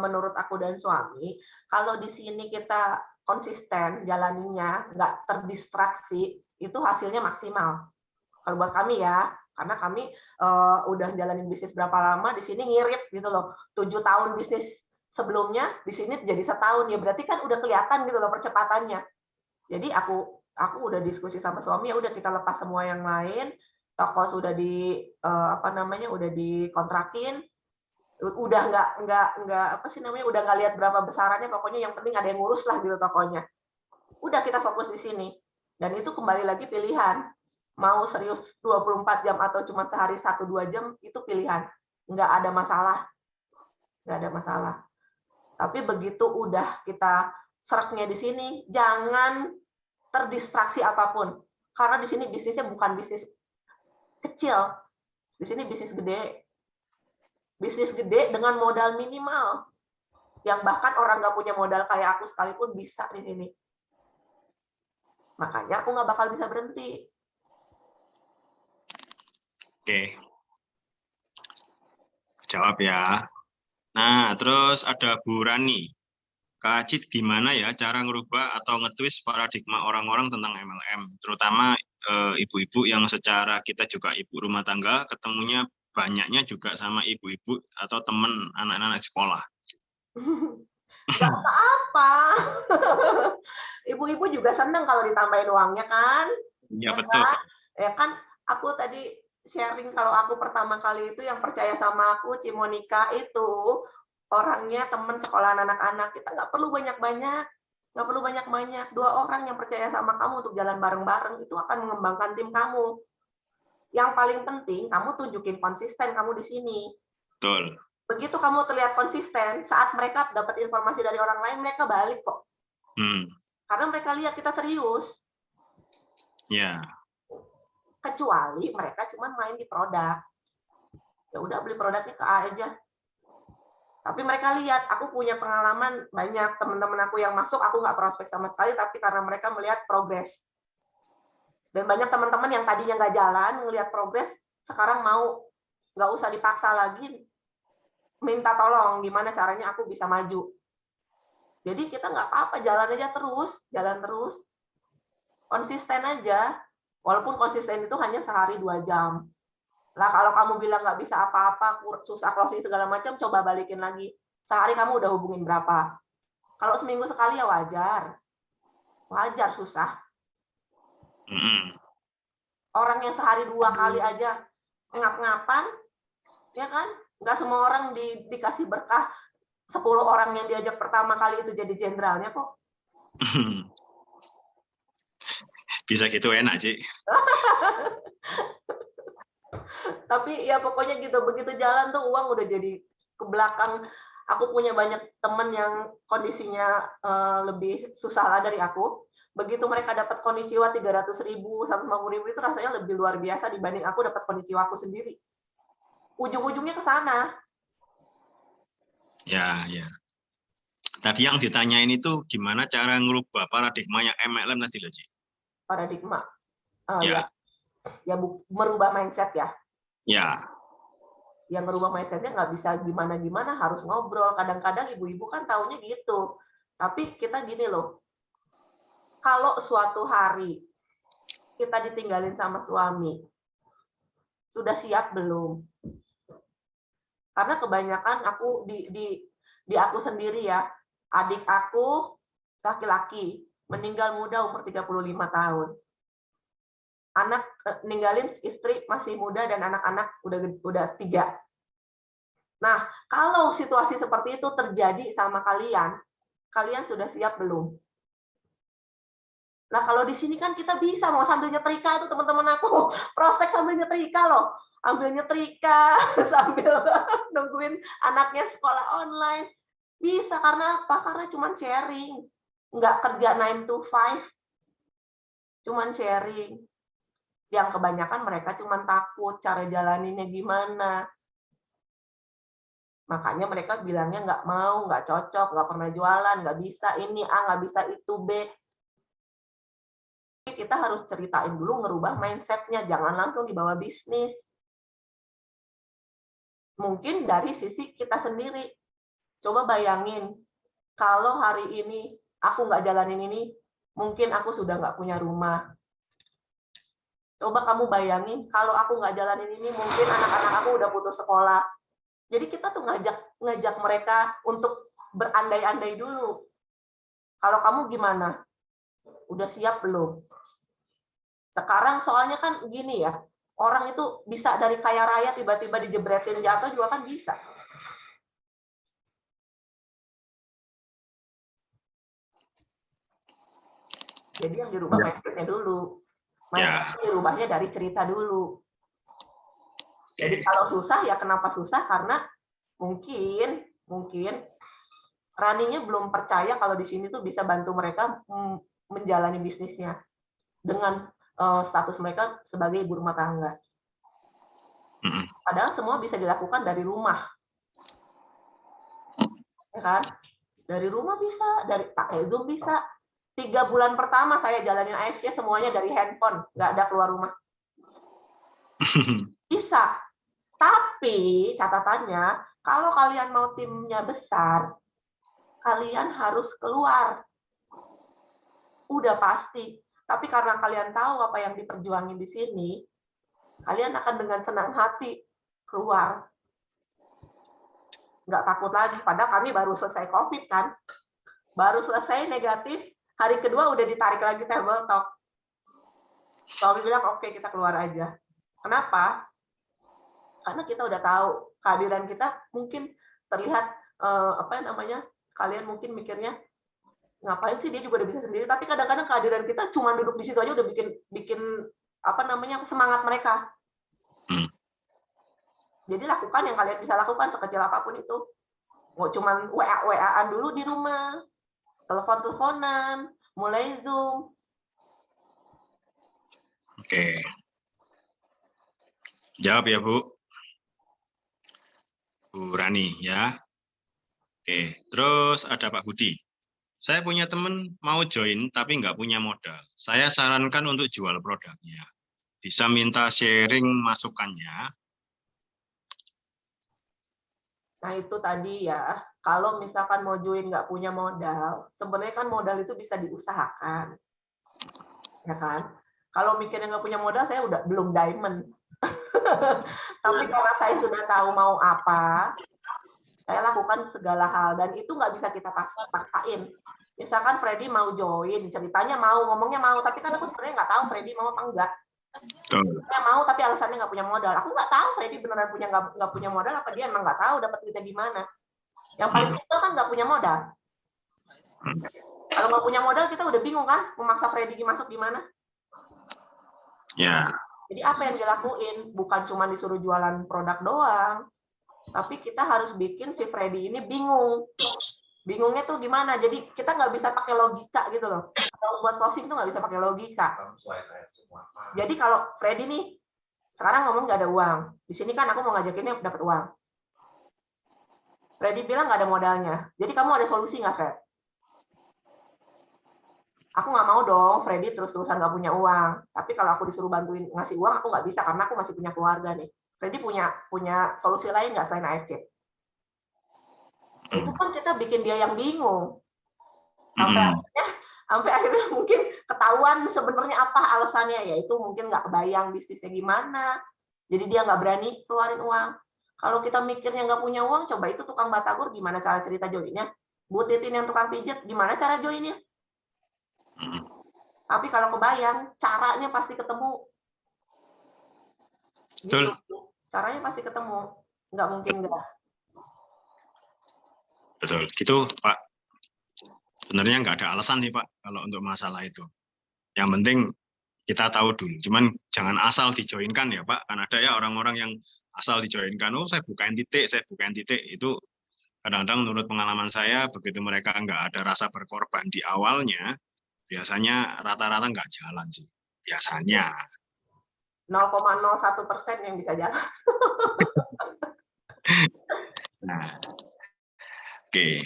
menurut aku dan suami, kalau di sini kita konsisten jalaninya, nggak terdistraksi, itu hasilnya maksimal. Kalau buat kami ya, karena kami udah jalanin bisnis berapa lama, di sini ngirit gitu loh. 7 tahun bisnis sebelumnya, di sini jadi setahun ya, berarti kan udah kelihatan gitu loh percepatannya. Jadi aku udah diskusi sama suami, ya udah kita lepas semua yang lain. Toko sudah udah dikontrakin, udah udah nggak lihat berapa besarannya, pokoknya yang penting ada yang ngurus lah gitu tokonya. Udah kita fokus di sini, dan itu kembali lagi pilihan, mau serius 24 jam atau cuma sehari 1-2 jam itu pilihan, nggak ada masalah. Tapi begitu udah kita seraknya di sini, jangan terdistraksi apapun, karena di sini bisnisnya bukan bisnis kecil, di sini bisnis gede dengan modal minimal, yang bahkan orang nggak punya modal kayak aku sekalipun bisa di sini. Makanya aku nggak bakal bisa berhenti. Oke, jawab ya. Nah, terus ada Bu Rani. Kak Acit, gimana ya cara ngerubah atau nge-twist paradigma orang-orang tentang MLM, terutama ibu-ibu yang secara kita juga ibu rumah tangga, ketemunya banyaknya juga sama ibu-ibu atau teman anak-anak sekolah. Nggak apa-apa. Ibu-ibu juga senang kalau ditambahin uangnya kan? Iya Ya betul. kan? Ya kan aku tadi sharing kalau aku pertama kali itu yang percaya sama aku, Cimonika itu orangnya teman sekolah anak-anak. Kita nggak perlu banyak-banyak. Nggak perlu banyak-banyak. 2 orang yang percaya sama kamu untuk jalan bareng-bareng itu akan mengembangkan tim kamu. Yang paling penting, kamu tunjukin konsisten kamu di sini. Betul. Begitu kamu terlihat konsisten, saat mereka dapat informasi dari orang lain, mereka balik kok. Karena mereka lihat kita serius. Ya. Kecuali mereka cuma main di produk. Ya udah beli produknya ke A aja. Tapi mereka lihat, aku punya pengalaman banyak teman-teman aku yang masuk, aku nggak prospek sama sekali, tapi karena mereka melihat progres. Dan banyak teman-teman yang tadinya nggak jalan, ngelihat progres, sekarang mau, nggak usah dipaksa lagi, minta tolong, gimana caranya aku bisa maju. Jadi kita nggak apa-apa, jalan aja terus, jalan terus. Konsisten aja, walaupun konsisten itu hanya sehari 2 jam. Lah kalau kamu bilang nggak bisa apa-apa, susah closing segala macam, coba balikin lagi. Sehari kamu udah hubungin berapa? Kalau seminggu sekali ya wajar. Wajar susah. Orang yang sehari 2 kali aja ngap-ngapan, ya kan? Nggak semua orang dikasih berkah. 10 orang yang diajak pertama kali itu jadi jenderalnya kok. Bisa gitu enak sih. Tapi ya pokoknya gitu, begitu jalan tuh uang udah jadi ke belakang. Aku punya banyak temen yang kondisinya lebih susah lah dari aku. Begitu mereka dapat konnichiwa 300.000, 150.000 itu rasanya lebih luar biasa dibanding aku dapat konnichiwa aku sendiri. Ujung-ujungnya ke sana. Ya, ya. Tadi yang ditanyain itu gimana cara ngerubah paradigma yang MLM tadi loh, Ci? Paradigma. Ya. Ya merubah mindset ya. Ya. Yang ngerubah mindsetnya nggak bisa gimana-gimana, harus ngobrol. Kadang-kadang ibu-ibu kan taunya gitu. Tapi kita gini loh, kalau suatu hari kita ditinggalin sama suami, sudah siap belum? Karena kebanyakan aku di aku sendiri ya, adik aku laki-laki meninggal muda umur 35 tahun. Anak ninggalin istri masih muda dan anak-anak udah 3. Nah, kalau situasi seperti itu terjadi sama kalian, kalian sudah siap belum? Nah, kalau di sini kan kita bisa mau sambil nyetrika tuh teman-teman aku, prospek sambil nyetrika loh. Ambil nyetrika sambil nungguin anaknya sekolah online. Bisa karena apa? Karena cuma sharing. Nggak kerja 9 to 5. Cuman sharing. Yang kebanyakan mereka cuma takut cara jalaninnya gimana. Makanya mereka bilangnya nggak mau, nggak cocok, nggak pernah jualan, nggak bisa ini A, nggak bisa itu B. Kita harus ceritain dulu ngerubah mindset-nya, jangan langsung dibawa bisnis. Mungkin dari sisi kita sendiri. Coba bayangin, kalau hari ini aku nggak jalanin ini, mungkin aku sudah nggak punya rumah. Coba kamu bayangin, kalau aku nggak jalanin ini, mungkin anak-anak aku udah putus sekolah. Jadi kita tuh ngajak mereka untuk berandai-andai dulu. Kalau kamu gimana? Udah siap belum? Sekarang soalnya kan gini ya, orang itu bisa dari kaya raya tiba-tiba dijebretin jatuh juga kan bisa. Jadi yang dirubah mindset-nya dulu. Mindset dirubahnya dari cerita dulu. Jadi kalau susah ya kenapa susah? Karena mungkin Raninya belum percaya kalau di sini tuh bisa bantu mereka menjalani bisnisnya dengan status mereka sebagai ibu rumah tangga. Padahal semua bisa dilakukan dari rumah. Ya kan? Dari rumah bisa, dari pakai Zoom bisa. 3 bulan pertama saya jalanin AFC semuanya dari handphone, nggak ada keluar rumah. Bisa. Tapi catatannya, kalau kalian mau timnya besar, kalian harus keluar. Udah pasti. Tapi karena kalian tahu apa yang diperjuangin di sini, kalian akan dengan senang hati keluar. Nggak takut lagi. Padahal kami baru selesai COVID kan. Baru selesai negatif, hari kedua udah ditarik lagi table talk. Kami bilang, oke, kita keluar aja. Kenapa? Karena kita udah tahu kehadiran kita mungkin terlihat kalian mungkin mikirnya ngapain sih dia juga udah bisa sendiri, tapi kadang-kadang kehadiran kita cuma duduk di situ aja udah bikin semangat mereka. Jadi lakukan yang kalian bisa lakukan sekecil apapun itu. Mau cuma WA-WA-an dulu di rumah, telepon-teleponan, mulai Zoom. Oke. Jawab ya, Bu. Bu Rani, ya. Oke, terus ada Pak Budi. Saya punya teman mau join tapi nggak punya modal. Saya sarankan untuk jual produknya. Bisa minta sharing masukannya. Nah itu tadi ya, kalau misalkan mau join nggak punya modal, sebenarnya kan modal itu bisa diusahakan. Ya kan? Kalau mikirnya nggak punya modal, saya udah belum diamond. Tapi karena saya sudah tahu mau apa, saya lakukan segala hal, dan itu nggak bisa kita paksain. Misalkan Freddy mau join, ceritanya mau, ngomongnya mau, tapi kan aku sebenarnya nggak tahu Freddy mau apa enggak. Dia mau, tapi alasannya nggak punya modal. Aku nggak tahu Freddy beneran nggak punya modal, apa dia emang nggak tahu dapat duitnya gimana. Yang paling simpel kan nggak punya modal. Kalau nggak punya modal, kita udah bingung kan, memaksa Freddy masuk gimana. Ya. Jadi apa yang dilakuin? Bukan cuma disuruh jualan produk doang, tapi kita harus bikin si Freddy ini bingung. Bingungnya tuh gimana? Jadi kita nggak bisa pakai logika gitu loh. Kalau buat closing tuh nggak bisa pakai logika. Jadi kalau Freddy nih, sekarang ngomong nggak ada uang. Di sini kan aku mau ngajakinnya dapat uang. Freddy bilang nggak ada modalnya. Jadi kamu ada solusi nggak, Fred? Aku nggak mau dong Freddy terus-terusan nggak punya uang. Tapi kalau aku disuruh bantuin ngasih uang, aku nggak bisa karena aku masih punya keluarga nih. Freddy punya solusi lain nggak selain AFC? Itu kan kita bikin dia yang bingung. Sampai akhirnya mungkin ketahuan sebenarnya apa alasannya, yaitu mungkin nggak kebayang bisnisnya gimana. Jadi dia nggak berani keluarin uang. Kalau kita mikirnya nggak punya uang, coba itu tukang batagor gimana cara cerita joinnya? Bu Titin yang tukang pijet, gimana cara joinnya? Tapi kalau kebayang, caranya pasti ketemu. Gitu. Caranya pasti ketemu. Nggak mungkin nggak. Betul, gitu Pak. Sebenarnya nggak ada alasan sih Pak kalau untuk masalah itu. Yang penting kita tahu dulu. Cuman jangan asal dijoinkan ya Pak. Kan ada ya orang-orang yang asal dijoinkan. Oh saya bukain titik, Itu kadang-kadang menurut pengalaman saya, begitu mereka nggak ada rasa berkorban di awalnya, biasanya rata-rata nggak jalan sih. Biasanya. 0,01% yang bisa jalan. Nah. Oke,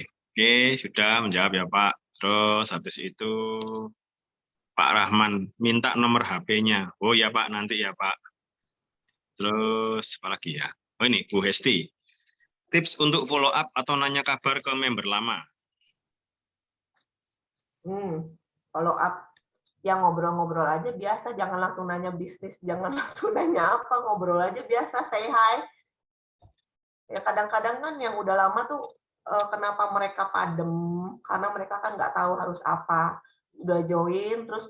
sudah menjawab ya Pak. Terus habis itu Pak Rahman minta nomor HP-nya. Oh ya Pak, nanti ya Pak. Terus apa lagi ya? Oh ini Bu Hesti. Tips untuk follow up atau nanya kabar ke member lama. Follow up. Yang ngobrol-ngobrol aja biasa, jangan langsung nanya bisnis, jangan langsung nanya apa, ngobrol aja biasa, say hi. Ya kadang-kadang kan yang udah lama tuh kenapa mereka padem, karena mereka kan nggak tahu harus apa. Udah join, terus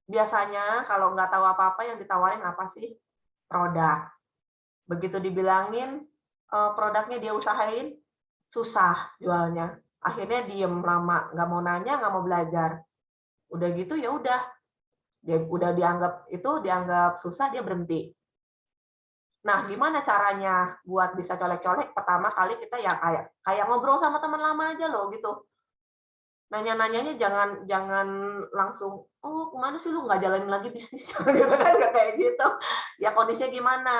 biasanya kalau nggak tahu apa-apa yang ditawarin apa sih? Produk. Begitu dibilangin produknya dia usahain, susah jualnya. Akhirnya diem lama, nggak mau nanya, nggak mau belajar. Udah gitu ya udah. Dia udah dianggap susah, dia berhenti. Nah, gimana caranya buat bisa colek-colek? Pertama kali kita ya kayak ngobrol sama teman lama aja loh gitu. Nanya-nanyanya jangan langsung, oh kemana sih lu nggak jalanin lagi bisnisnya gitu kan, nggak kayak gitu. Ya kondisinya gimana?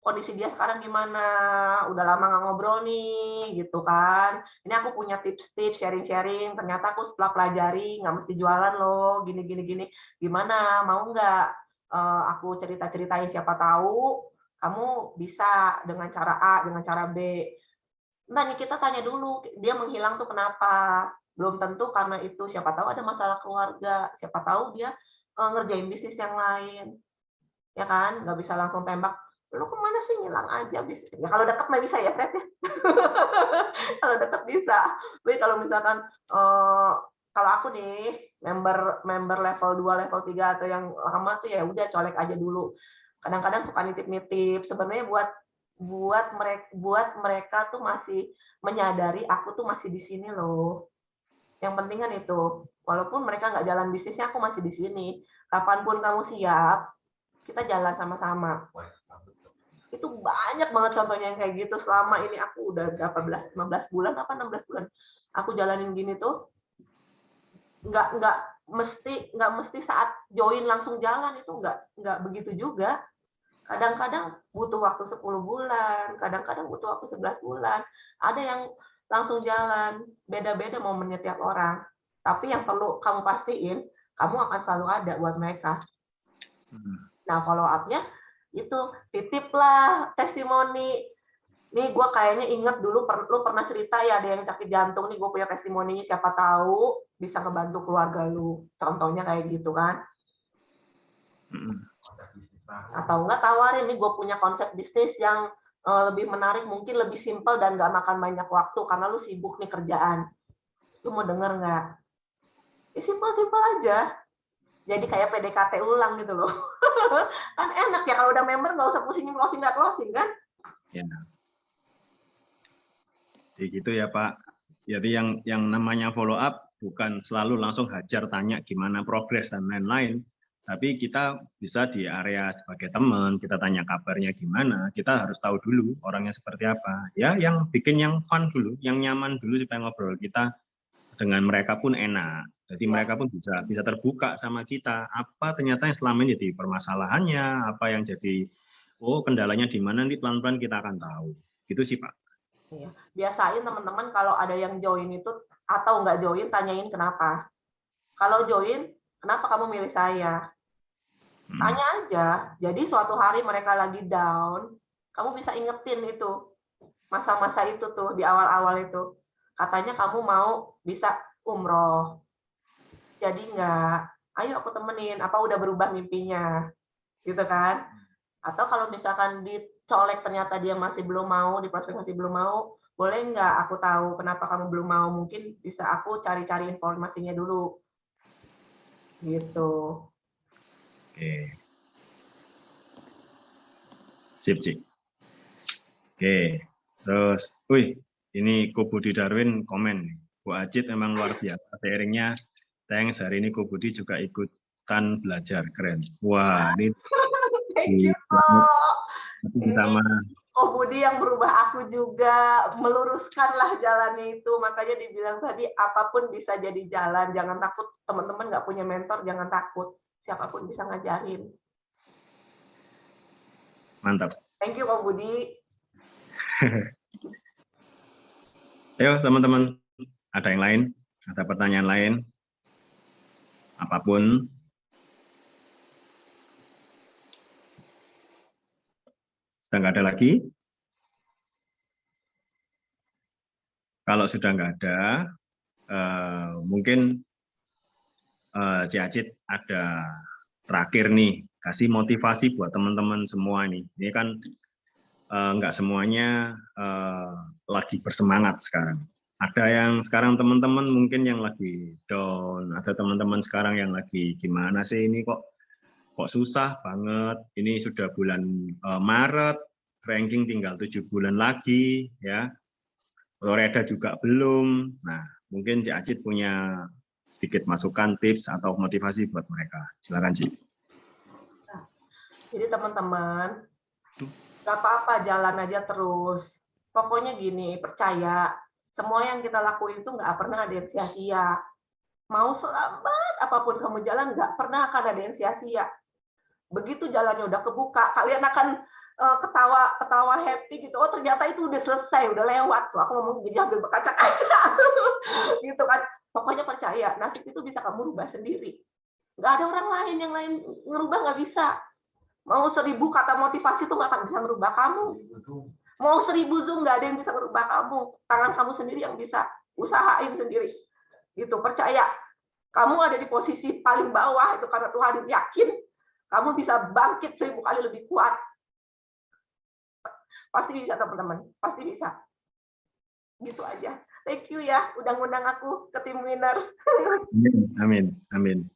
Kondisi dia sekarang gimana? Udah lama nggak ngobrol nih, gitu kan. Ini aku punya tips-tips, sharing-sharing. Ternyata aku setelah pelajari nggak mesti jualan loh, gini. Gimana? Mau nggak aku cerita-ceritain, siapa tahu kamu bisa dengan cara A, dengan cara B. Nah, kita tanya dulu, dia menghilang tuh kenapa? Belum tentu karena itu, siapa tahu ada masalah keluarga, siapa tahu dia ngerjain bisnis yang lain, ya kan? Nggak bisa langsung tembak, lu kemana sih ngilang aja bisnis. Ya kalau deket mah bisa ya, Fred ya. Kalau deket bisa. Tapi kalau misalkan kalau aku nih member level 2, level 3 atau yang lama tuh ya udah colek aja dulu. Kadang-kadang suka nitip-nitip. Sebenarnya buat mereka tuh masih menyadari aku tuh masih di sini loh. Yang penting kan itu. Walaupun mereka nggak jalan bisnisnya, aku masih di sini. Kapanpun kamu siap, kita jalan sama-sama. Itu banyak banget contohnya yang kayak gitu. Selama ini aku udah berapa 15 bulan apa 16 bulan aku jalanin gini tuh, nggak mesti saat join langsung jalan, itu nggak begitu juga. Kadang-kadang butuh waktu 10 bulan, kadang-kadang butuh waktu 11 bulan. Ada yang langsung jalan, beda-beda momennya tiap orang. Tapi yang perlu kamu pastiin, kamu akan selalu ada buat mereka. Nah, follow up-nya itu titiplah testimoni. Nih gue kayaknya inget dulu lu pernah cerita ya ada yang sakit jantung, nih gue punya testimoninya, siapa tahu bisa ngebantu keluarga lu. Contohnya kayak gitu kan. Atau enggak tawarin, nih gue punya konsep bisnis yang lebih menarik, mungkin lebih simpel dan nggak makan banyak waktu karena lu sibuk nih kerjaan. Lu mau denger nggak? Ya simpel-simpel aja. Jadi kayak PDKT ulang gitu loh. Kan enak ya kalau udah member nggak usah pusingin closing kan? Ya. Jadi gitu ya Pak. Jadi yang namanya follow up bukan selalu langsung hajar tanya gimana progres dan lain-lain. Tapi kita bisa di area sebagai teman, kita tanya kabarnya gimana, kita harus tahu dulu orangnya seperti apa. Ya, yang bikin yang fun dulu, yang nyaman dulu supaya ngobrol kita dengan mereka pun enak. Jadi mereka pun bisa terbuka sama kita. Apa ternyata yang selama ini jadi permasalahannya, apa yang jadi kendalanya di mana, nanti pelan-pelan kita akan tahu. Gitu sih Pak. Iya. Biasain teman-teman kalau ada yang join itu atau nggak join, tanyain kenapa. Kalau join, kenapa kamu milih saya? Tanya aja. Jadi suatu hari mereka lagi down, kamu bisa ingetin itu. Masa-masa itu tuh, di awal-awal itu. Katanya kamu mau bisa umroh. Jadi nggak, ayo aku temenin, apa udah berubah mimpinya. Gitu kan. Atau kalau misalkan dicolek ternyata dia masih belum mau, di prospek masih belum mau, boleh nggak aku tahu kenapa kamu belum mau? Mungkin bisa aku cari-cari informasinya dulu. Gitu. Oke. Sip, Cik. Oke. Terus, ini Ko Budi Darwin komen. Bu Ajit memang luar biasa. Seiringnya, thanks, hari ini Ko Budi juga ikutan belajar. Keren. Wah, ini sama Ko Budi yang berubah aku juga, meluruskanlah jalannya itu. Makanya dibilang tadi, apapun bisa jadi jalan. Jangan takut, teman-teman nggak punya mentor, jangan takut. Siapapun bisa ngajarin. Mantap. Thank you, Ko Budi. Ayo, teman-teman. Ada yang lain? Ada pertanyaan lain? Apapun. Sudah nggak ada lagi? Kalau sudah nggak ada, mungkin Cik Ajit ada terakhir nih, kasih motivasi buat teman-teman semua nih. Ini kan nggak semuanya lagi bersemangat sekarang. Ada yang sekarang teman-teman mungkin yang lagi down, ada teman-teman sekarang yang lagi gimana sih ini kok susah banget. Ini sudah bulan Maret, ranking tinggal 7 bulan lagi, ya. Florida juga belum. Nah, mungkin Cik Ajit punya sedikit masukan, tips, atau motivasi buat mereka. Silakan, Cik. Jadi teman-teman, nggak apa-apa, jalan aja terus. Pokoknya gini, percaya, semua yang kita lakuin itu nggak pernah ada yang sia-sia. Mau selambat apapun kamu jalan, nggak pernah akan ada yang sia-sia. Begitu jalannya udah kebuka, kalian akan ketawa happy gitu. Oh ternyata itu udah selesai, udah lewat tuh. Aku ngomong jadi ambil berkaca-kaca gitu kan. Pokoknya percaya, nasib itu bisa kamu rubah sendiri. Nggak ada orang lain yang lain ngerubah, nggak bisa. Mau 1000 kata motivasi tuh nggak akan bisa merubah kamu. Mau 1000 Zoom nggak ada yang bisa merubah kamu. Tangan kamu sendiri yang bisa usahain sendiri. Gitu, percaya. Kamu ada di posisi paling bawah itu karena Tuhan yakin kamu bisa bangkit 1000 kali lebih kuat. Pasti bisa teman-teman, pasti bisa. Gitu aja. Thank you ya, udah ngundang aku ke tim winners. Amin, amin.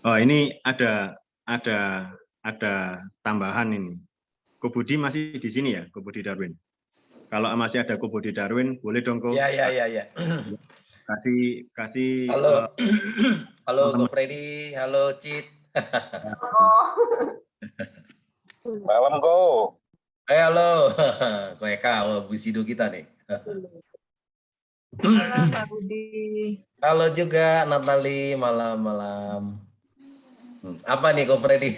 Oh, ini ada tambahan ini. Ko Budi masih di sini ya, Ko Budi Darwin. Kalau masih ada Ko Budi Darwin, boleh dong Ko. Ya. Kasih. Halo, halo Ko Freddy, halo Cid. Malam Ko. Halo, Ko Eka, Bu Sido kita nih. Halo Pak Budi. Halo juga Natali, malam-malam. Apa nih Ko Freddy?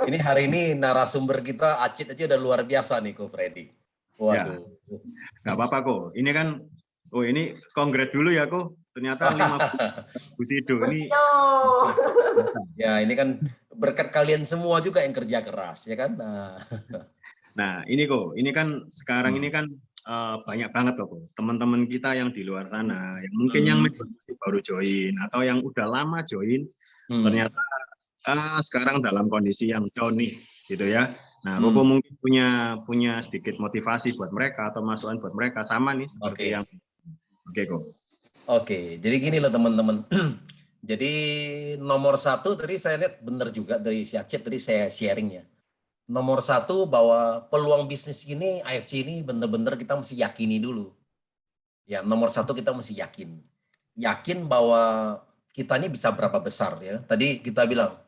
Ini hari ini narasumber kita Acit aja udah luar biasa nih Ko Freddy. Waduh. Nggak apa-apa Ko. Ini kan, ini kongres dulu ya Ko. Ternyata 50 Bu Sido ini. Ya ini kan berkat kalian semua juga yang kerja keras ya kan. Nah ini Ko, ini kan sekarang ini kan banyak banget loh teman-teman kita yang di luar sana, yang mungkin yang baru join atau yang udah lama join, ternyata sekarang dalam kondisi yang down nih, gitu ya. Nah, Koko mungkin punya sedikit motivasi buat mereka atau masukan buat mereka sama nih seperti yang Koko. Oke, jadi gini loh teman-teman. Jadi nomor 1 tadi saya lihat benar juga dari si Acit tadi saya sharing ya. Nomor 1 bahwa peluang bisnis ini AFC ini benar-benar kita mesti yakini dulu. Ya, nomor 1 kita mesti yakin bahwa kita ini bisa berapa besar ya. Tadi kita bilang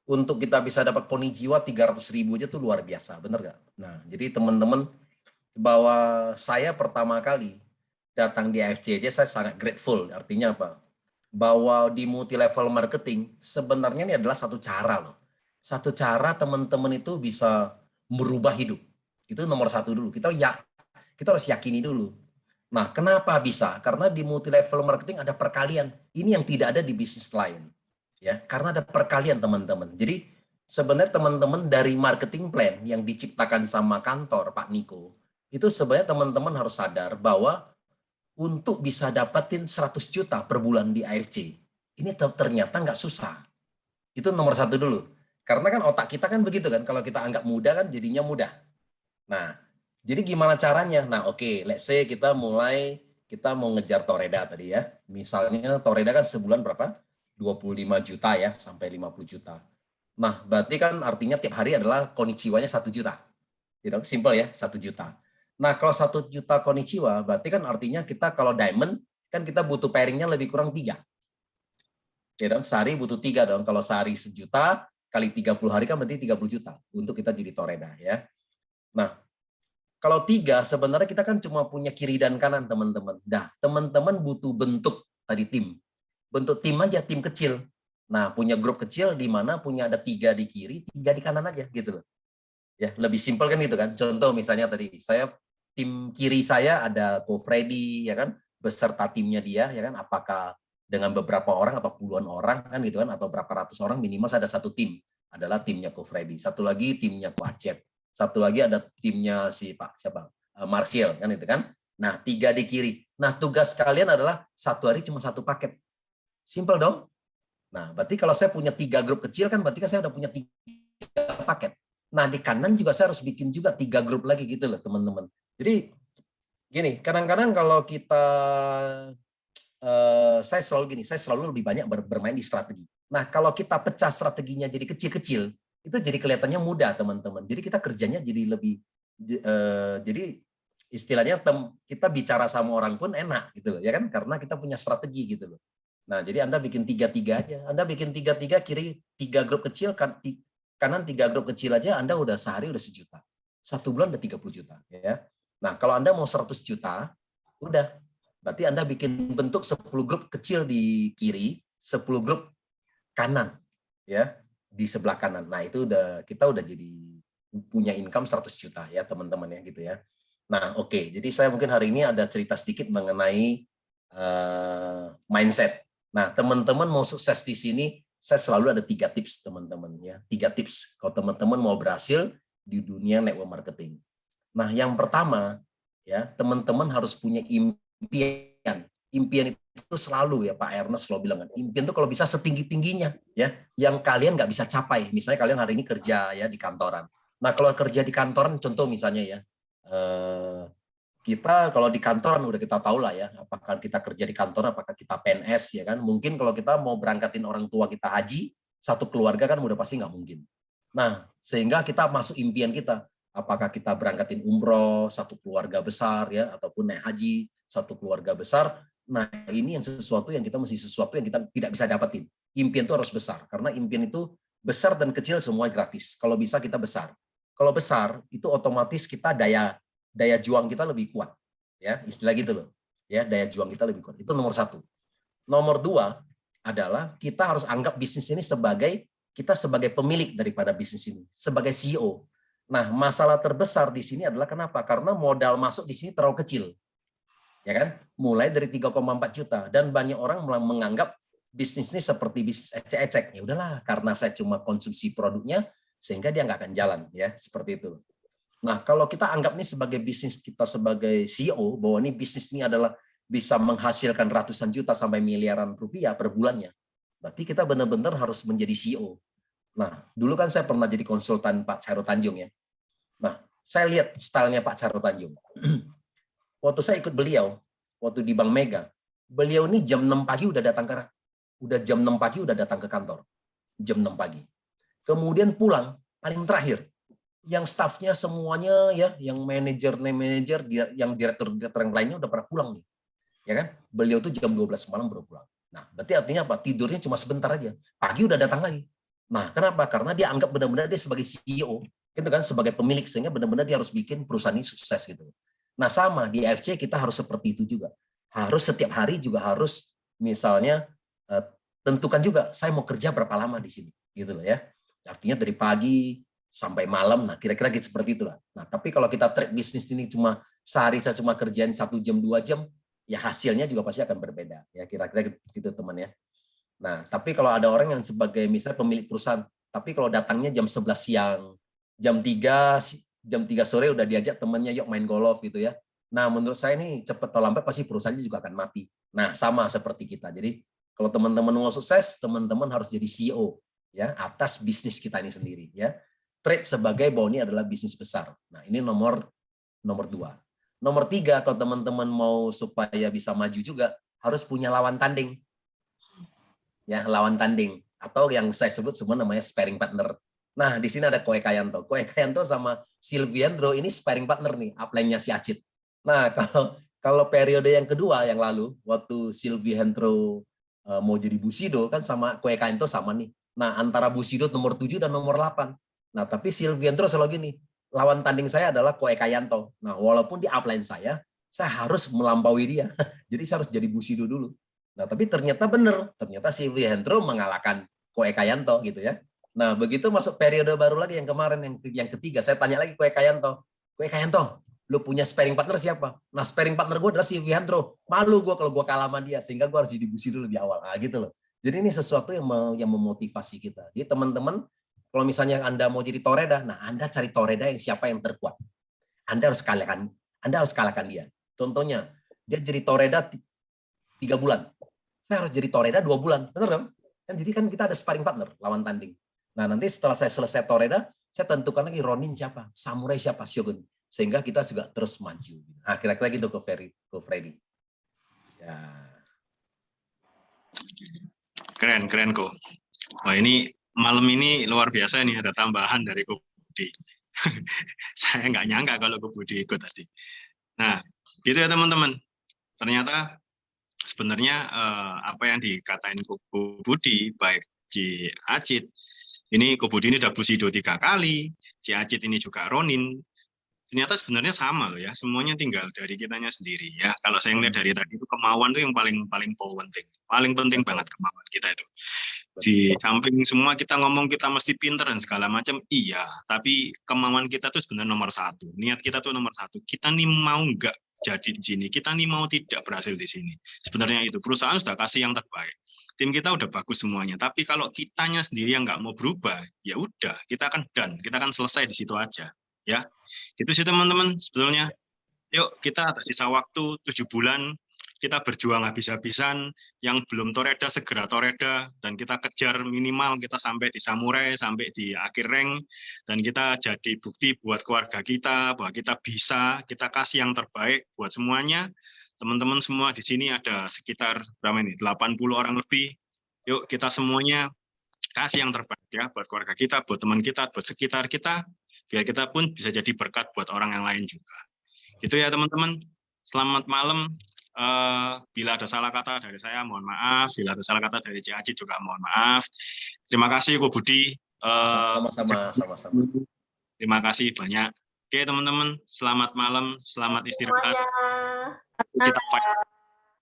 untuk kita bisa dapat konnichiwa 300.000 aja tuh luar biasa, benar nggak? Nah, jadi teman-teman bahwa saya pertama kali datang di AFC aja saya sangat grateful. Artinya apa? Bahwa di multi level marketing sebenarnya ini adalah satu cara loh. Satu cara teman-teman itu bisa merubah hidup. Itu nomor 1 dulu. Kita harus yakini dulu. Nah, kenapa bisa? Karena di multi level marketing ada perkalian. Ini yang tidak ada di bisnis lain. Ya, karena ada perkalian teman-teman. Jadi sebenarnya teman-teman dari marketing plan yang diciptakan sama kantor Pak Niko, itu sebenarnya teman-teman harus sadar bahwa untuk bisa dapatin 100 juta per bulan di AFC, ini ternyata nggak susah. Itu nomor 1 dulu. Karena kan otak kita kan begitu kan, kalau kita anggap mudah kan jadinya mudah. Nah, jadi gimana caranya? Nah, oke, let's say kita mau ngejar Toreda tadi ya. Misalnya Toreda kan sebulan berapa? 25 juta ya, sampai 50 juta. Nah, berarti kan artinya tiap hari adalah konnichiwa-nya 1 juta. Simple ya, 1 juta. Nah, kalau 1 juta konnichiwa, berarti kan artinya kita kalau diamond, kan kita butuh pairing-nya lebih kurang 3. Sehari butuh 3 dong. Kalau sehari 1 juta, kali 30 hari kan berarti 30 juta untuk kita jadi Toreda ya. Nah, kalau 3 sebenarnya kita kan cuma punya kiri dan kanan teman-teman. Dah, teman-teman butuh bentuk tadi tim. Bentuk tim aja, tim kecil. Nah, punya grup kecil di mana punya ada 3 di kiri, 3 di kanan aja gitu loh. Ya, lebih simpel kan gitu kan. Contoh misalnya tadi saya tim kiri saya ada Ko Freddy ya kan, beserta timnya dia ya kan, apakah dengan beberapa orang atau puluhan orang kan gitu kan, atau berapa ratus orang minimal ada 1 tim, adalah timnya Ko Freddy, 1 lagi timnya Ko Acet, 1 lagi ada timnya si Pak siapa Marsial kan itu kan. Nah 3 di kiri. Nah tugas kalian adalah 1 hari cuma 1 paket, simple dong. Nah berarti kalau saya punya 3 grup kecil kan berarti kan saya udah punya 3 paket. Nah di kanan juga saya harus bikin juga 3 grup lagi gitu loh teman-teman. Jadi gini, kadang-kadang kalau kita saya selalu lebih banyak bermain di strategi. Nah, kalau kita pecah strateginya jadi kecil-kecil, itu jadi kelihatannya mudah, teman-teman. Jadi kita kerjanya jadi lebih, jadi istilahnya kita bicara sama orang pun enak, gitu loh, ya kan? Karena kita punya strategi, gitu loh. Nah, jadi Anda bikin 3-3 aja. Anda bikin 3-3, kiri 3 grup kecil, kanan 3 grup kecil aja, Anda udah sehari udah 1 juta. 1 bulan udah 30 juta, ya. Nah, kalau Anda mau 100 juta, udah. Berarti Anda bikin bentuk 10 grup kecil di kiri, 10 grup kanan ya di sebelah kanan. Nah, itu kita udah jadi punya income 100 juta ya, teman-teman ya gitu ya. Nah, oke. Jadi saya mungkin hari ini ada cerita sedikit mengenai mindset. Nah, teman-teman mau sukses di sini, saya selalu ada 3 tips, teman-teman ya. 3 tips kalau teman-teman mau berhasil di dunia network marketing. Nah, yang pertama ya, teman-teman harus punya impian. Impian itu selalu ya Pak Ernest selalu bilang kan, impian itu kalau bisa setinggi-tingginya ya, yang kalian nggak bisa capai. Misalnya kalian hari ini kerja ya di kantoran. Nah, kalau kerja di kantoran, contoh misalnya ya, kita kalau di kantoran udah kita tahu lah ya, apakah kita kerja di kantor, apakah kita PNS ya kan. Mungkin kalau kita mau berangkatin orang tua kita haji, satu keluarga kan udah pasti nggak mungkin. Nah, sehingga kita masuk impian kita, apakah kita berangkatin umroh satu keluarga besar ya, ataupun naik haji satu keluarga besar. Nah, ini yang sesuatu yang kita sesuatu yang kita tidak bisa dapetin. Impian itu harus besar, karena impian itu besar dan kecil semua gratis. Kalau bisa kita besar. Kalau besar itu otomatis kita daya juang kita lebih kuat, ya istilah gitu loh. Ya, daya juang kita lebih kuat. Itu nomor satu. Nomor dua adalah kita harus anggap bisnis ini sebagai kita sebagai pemilik daripada bisnis ini, sebagai CEO. Nah, masalah terbesar di sini adalah kenapa? Karena modal masuk di sini terlalu kecil. Ya kan? Mulai dari 3,4 juta dan banyak orang menganggap bisnis ini seperti bisnis ecek-ecek. Ya udahlah, karena saya cuma konsumsi produknya sehingga dia nggak akan jalan, ya, seperti itu. Nah, kalau kita anggap ini sebagai bisnis kita sebagai CEO, bahwa ini bisnis ini adalah bisa menghasilkan ratusan juta sampai miliaran rupiah per bulannya, berarti kita benar-benar harus menjadi CEO. Nah, dulu kan saya pernah jadi konsultan Pak Chairul Tanjung ya. Nah, saya lihat stylenya Pak Chairul Tanjung. Waktu saya ikut beliau, waktu di Bank Mega, beliau ini jam 6 pagi udah datang ke kantor. Jam 6 pagi. Kemudian pulang, paling terakhir. Yang stafnya semuanya ya, yang manajer, yang direktur yang lainnya udah pada pulang nih. Ya kan? Beliau tuh jam 12 malam baru pulang. Nah, berarti artinya apa? Tidurnya cuma sebentar aja. Pagi udah datang lagi. Nah, kenapa? Karena dia anggap benar-benar dia sebagai CEO, gitu kan, sebagai pemilik, sehingga benar-benar dia harus bikin perusahaan ini sukses gitu. Nah, sama di AFC kita harus seperti itu juga. Harus setiap hari juga harus misalnya tentukan juga saya mau kerja berapa lama di sini, gitu loh ya. Artinya dari pagi sampai malam, nah kira-kira gitu seperti itulah. Nah, tapi kalau kita trade bisnis ini cuma sehari saya cuma kerjain 1 jam 2 jam, ya hasilnya juga pasti akan berbeda. Ya kira-kira gitu teman ya. Nah, tapi kalau ada orang yang sebagai misalnya pemilik perusahaan, tapi kalau datangnya jam 11 siang, jam 3 sore udah diajak temannya yuk main golf gitu ya. Nah, menurut saya ini cepat atau lambat pasti perusahaannya juga akan mati. Nah, sama seperti kita. Jadi kalau teman-teman mau sukses, teman-teman harus jadi CEO ya atas bisnis kita ini sendiri ya. Trade sebagai bahwa ini adalah bisnis besar. Nah, ini nomor 2. Nomor 3, kalau teman-teman mau supaya bisa maju juga harus punya lawan tanding. Ya, lawan tanding atau yang saya sebut semua namanya sparring partner. Nah, di sini ada Koe Kayanto. Koe Kayanto sama Silviandro ini sparring partner nih, upline-nya si Acit. Nah, kalau periode yang kedua yang lalu waktu Silviandro mau jadi Bushido kan sama Koe Kayanto sama nih. Nah, antara Bushido nomor 7 dan nomor 8. Nah, tapi Silviandro selalu gini, lawan tanding saya adalah Koe Kayanto. Nah, walaupun di upline saya harus melampaui dia. Jadi saya harus jadi Bushido dulu. Nah, tapi ternyata benar, ternyata Silviandro mengalahkan Koe Kayanto gitu ya. Nah, begitu masuk periode baru lagi yang kemarin yang ketiga, saya tanya lagi Koe Kayanto, lu punya sparring partner siapa? Nah, sparring partner gue adalah Silviandro. Malu gue kalau gue kalah sama dia, sehingga gue harus jadi Bushido lebih awal. Nah, gitu loh. Jadi ini sesuatu yang memotivasi kita. Jadi teman-teman, kalau misalnya Anda mau jadi toreda, nah Anda cari toreda yang siapa yang terkuat. Anda harus kalahkan dia. Contohnya, dia jadi toreda 3 bulan. Saya harus jadi toreda 2 bulan. Benar kan? Jadi kan kita ada sparring partner, lawan tanding. Nah, nanti setelah saya selesai toreda, saya tentukan lagi Ronin siapa, samurai siapa, Shogun. Sehingga kita juga terus maju. Nah, kira-kira gitu ke Freddy. Ya. Keren kok. Wah, ini malam ini luar biasa nih, ada tambahan dari Ko Budi. Saya nggak nyangka kalau Ko Budi ikut tadi. Nah, gitu ya teman-teman. Ternyata sebenarnya apa yang dikatain Ko Budi, baik Ci Acit, ini Ko Budi ini udah Bushido 3 kali, Ci Acit ini juga Ronin. Ternyata sebenarnya sama loh ya, semuanya tinggal dari kitanya sendiri ya. Kalau saya ngeliat dari tadi itu kemauan itu yang paling penting banget kemauan kita itu. Di samping semua kita ngomong kita mesti pinter dan segala macam, iya. Tapi kemauan kita tuh sebenarnya nomor 1. Niat kita tuh nomor 1. Kita nih mau nggak jadi di sini, kita nih mau tidak berhasil di sini. Sebenarnya itu perusahaan sudah kasih yang terbaik. Tim kita udah bagus semuanya. Tapi kalau kitanya sendiri yang nggak mau berubah, ya udah kita akan done, kita akan selesai di situ aja. ya. Gitu sih teman-teman sebetulnya. Yuk kita ada sisa waktu 7 bulan, kita berjuang habis-habisan, yang belum toreda segera toreda, dan kita kejar minimal kita sampai di samurai, sampai di akhir rank, dan kita jadi bukti buat keluarga kita bahwa kita bisa, kita kasih yang terbaik buat semuanya. Teman-teman semua di sini ada sekitar berapa ini? 80 orang lebih. Yuk kita semuanya kasih yang terbaik ya buat keluarga kita, buat teman kita, buat sekitar kita, biar kita pun bisa jadi berkat buat orang yang lain juga. Gitu ya teman-teman. Selamat malam. Bila ada salah kata dari saya, mohon maaf. Bila ada salah kata dari Cik Aji juga mohon maaf. Terima kasih Ko Budi. Sama-sama. Terima kasih banyak. Oke teman-teman, selamat malam, selamat istirahat. Kita fight.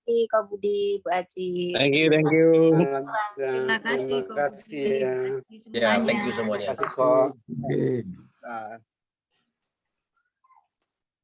Kak Budi, Bu Aji. Thank you. Terima kasih, Kak Budi. ya. Terima kasih Ya, semuanya. thank you semuanya. Terima kasih kok.